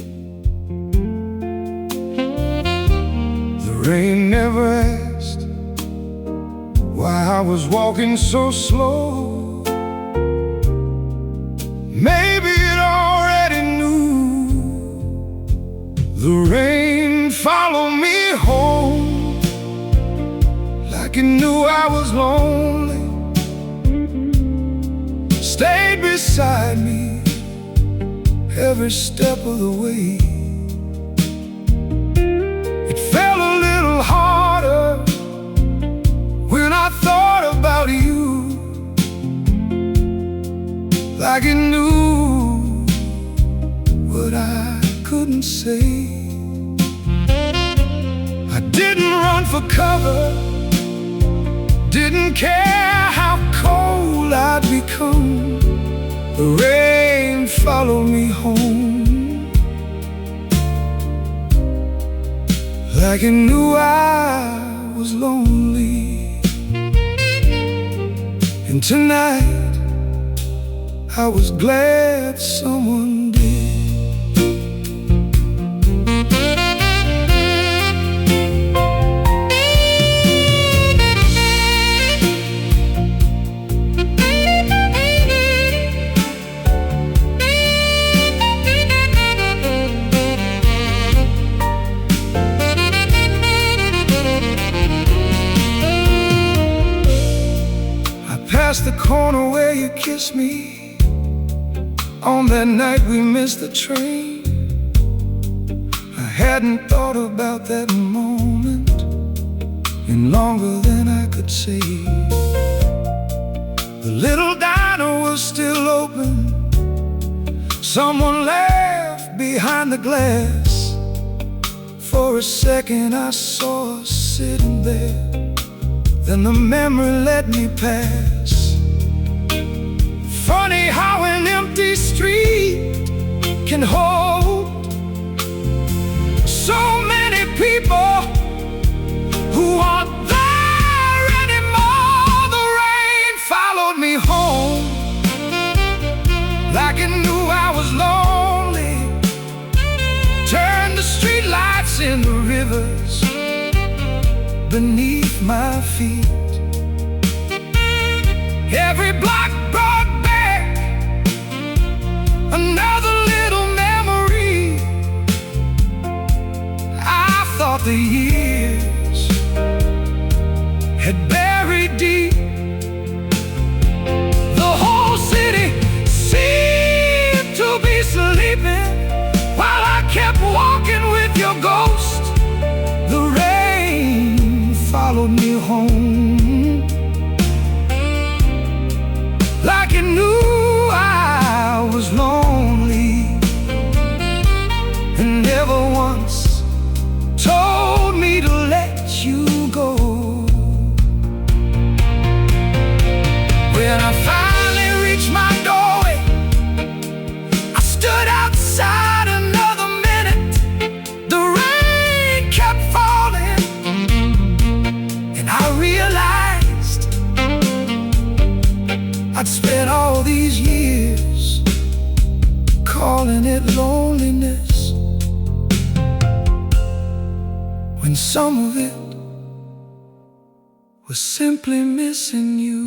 The rain never asked why I was walking so slow. Maybe it already knew. The rain followed me home, like it knew I was lonely. Stayed beside me every step of the way. It felt a little harder when I thought about you, like it knew what I couldn't say. I didn't run for cover, didn't care how cold I'd become. The rain followed me home, like it knew I was lonely. And tonight I was glad someone did. I passed the corner where you kissed me on that night we missed the train. I hadn't thought about that moment in longer than I could say. The little diner was still open. Someone laughed behind the glass. For a second I saw us sitting there, then the memory let me pass. Funny how an empty street can hold so many people who aren't there anymore. The rain followed me home, like it knew I was lonely. Turned the street lights into rivers beneath my feet. Every block brought back another little memory. I thought the years had buried deep. The whole city seemed to be sleeping while I kept walking with your ghost. The rain followed me home, like it knew I was lonely, and never once told me to let you go. When I finally reached my doorway, I stood outside another minute. The rain kept falling, and I realized I'd spent all these years calling it loneliness, when some of it was simply missing you.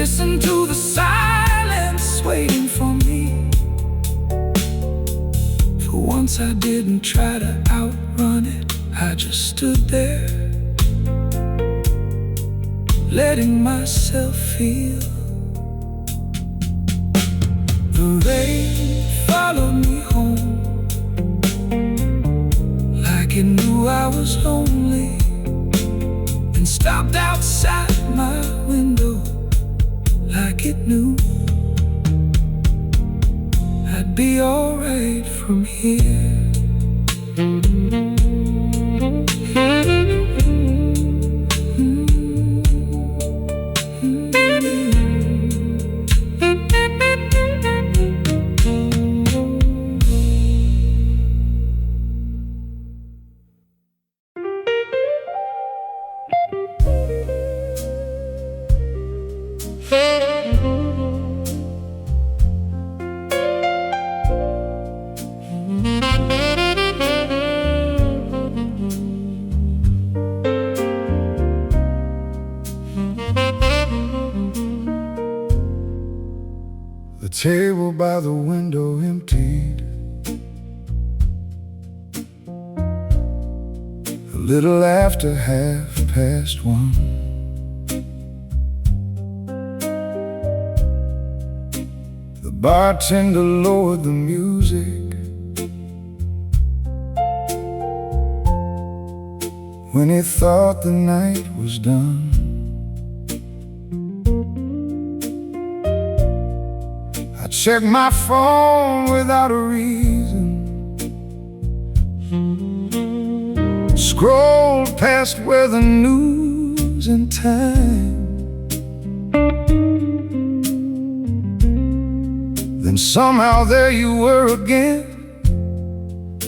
listen to the silence waiting for me. For once I didn't try to outrun it, I just stood there, letting myself feel. The rain followed me home, like it knew I was lonely, and stopped outside my window, like it knew I'd be alright from here. The table by the window emptied, a little after 1:30. The bartender lowered the music when he thought the night was done. I checked my phone without a reason, scrolled past weather news and time. Then somehow there you were again,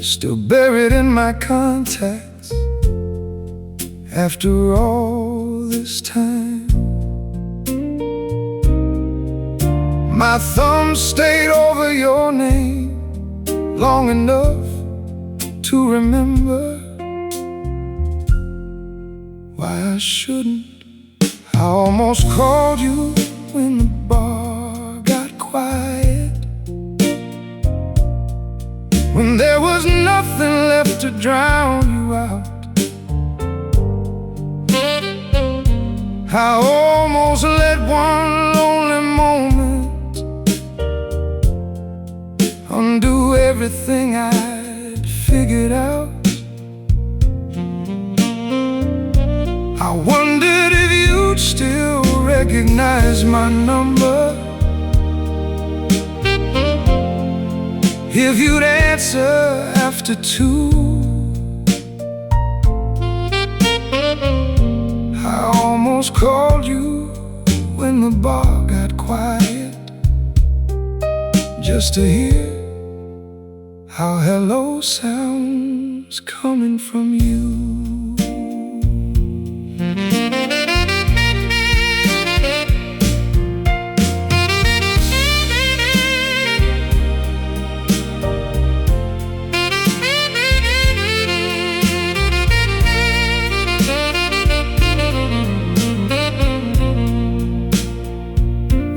still buried in my contacts after all this time. My thumb stayed over your name long enough to remember why I shouldn't. I almost called you when the bar got quiet, when there was nothing left to drown you out. I almost let one lonely moment undo everything I'd figured out. I wondered if you'd still recognize my number, if you'd answer after 2. I almost called you when the bar got quiet, just to hear how hello sounds coming from you.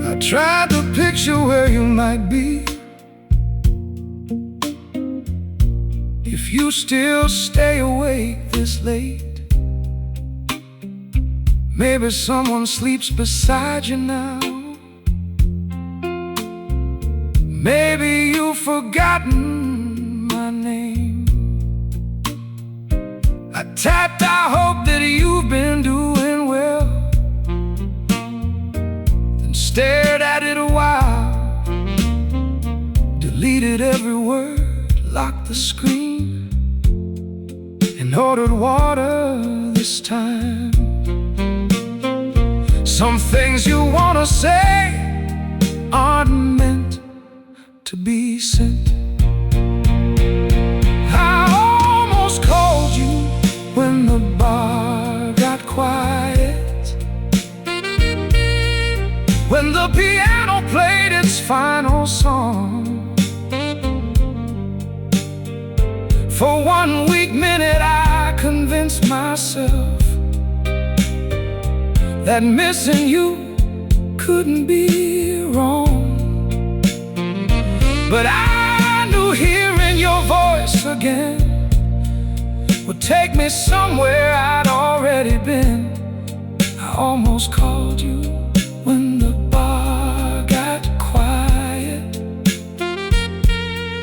I tried to picture where you might be, if you still stay awake this late. Maybe someone sleeps beside you now. Maybe you've forgotten my name. I tapped, I hope that you've been doing well, then stared at it a while, deleted every word, locked the screen, and ordered water this time. Some things you wanna say aren't meant to be sent. I almost called you when the bar got quiet, when the piano played its final song. For 1 weak minute I convinced myself that missing you couldn't be wrong, but I knew hearing your voice again would take me somewhere I'd already been. I almost called you when the bar got quiet,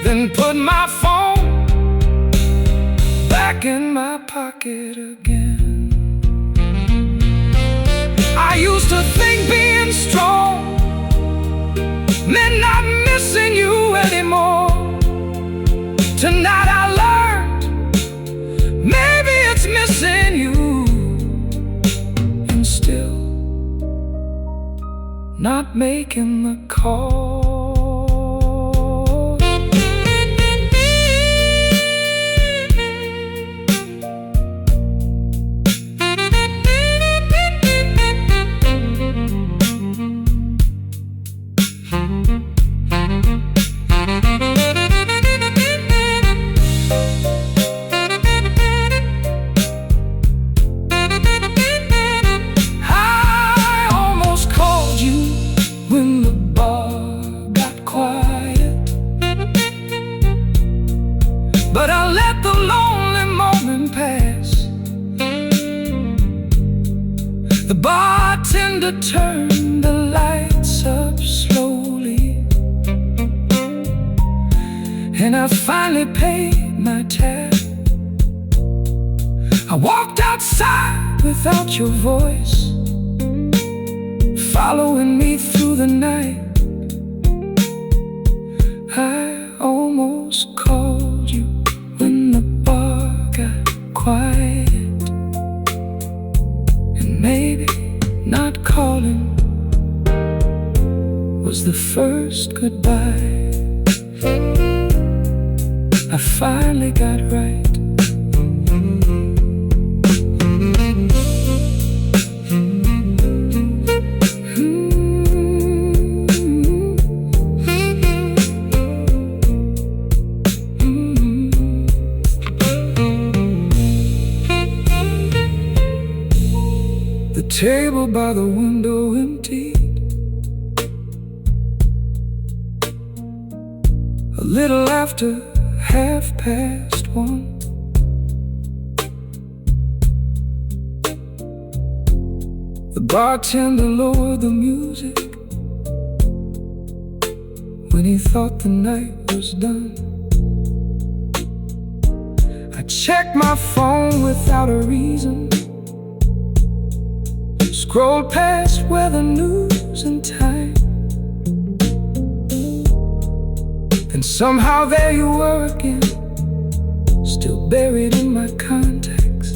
then put my phone back in my pocket again. I used to think being strong meant not missing you anymore. Tonight I learned maybe it's missing you, and still not making the call. But I let the lonely moment pass. The bartender turned the lights up slowly, and I finally paid my tab. I walked outside without your voice, following me through the night. I almost called you when the bar got quiet, and maybe not calling was the first goodbye. I finally got right. The table by the window emptied, a little after 1:30. The bartender lowered the music when he thought the night was done. I checked my phone without a reason, scrolled past weather news and time, and somehow there you were again, still buried in my contacts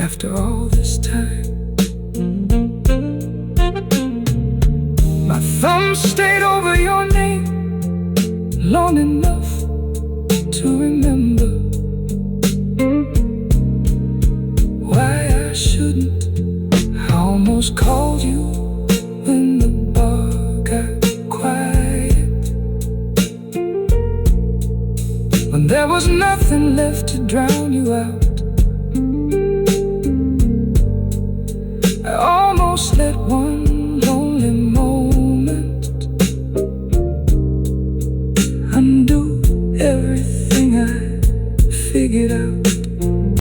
after all this time. My thumb stayed over your name long enough to remember why I shouldn't. I almost called you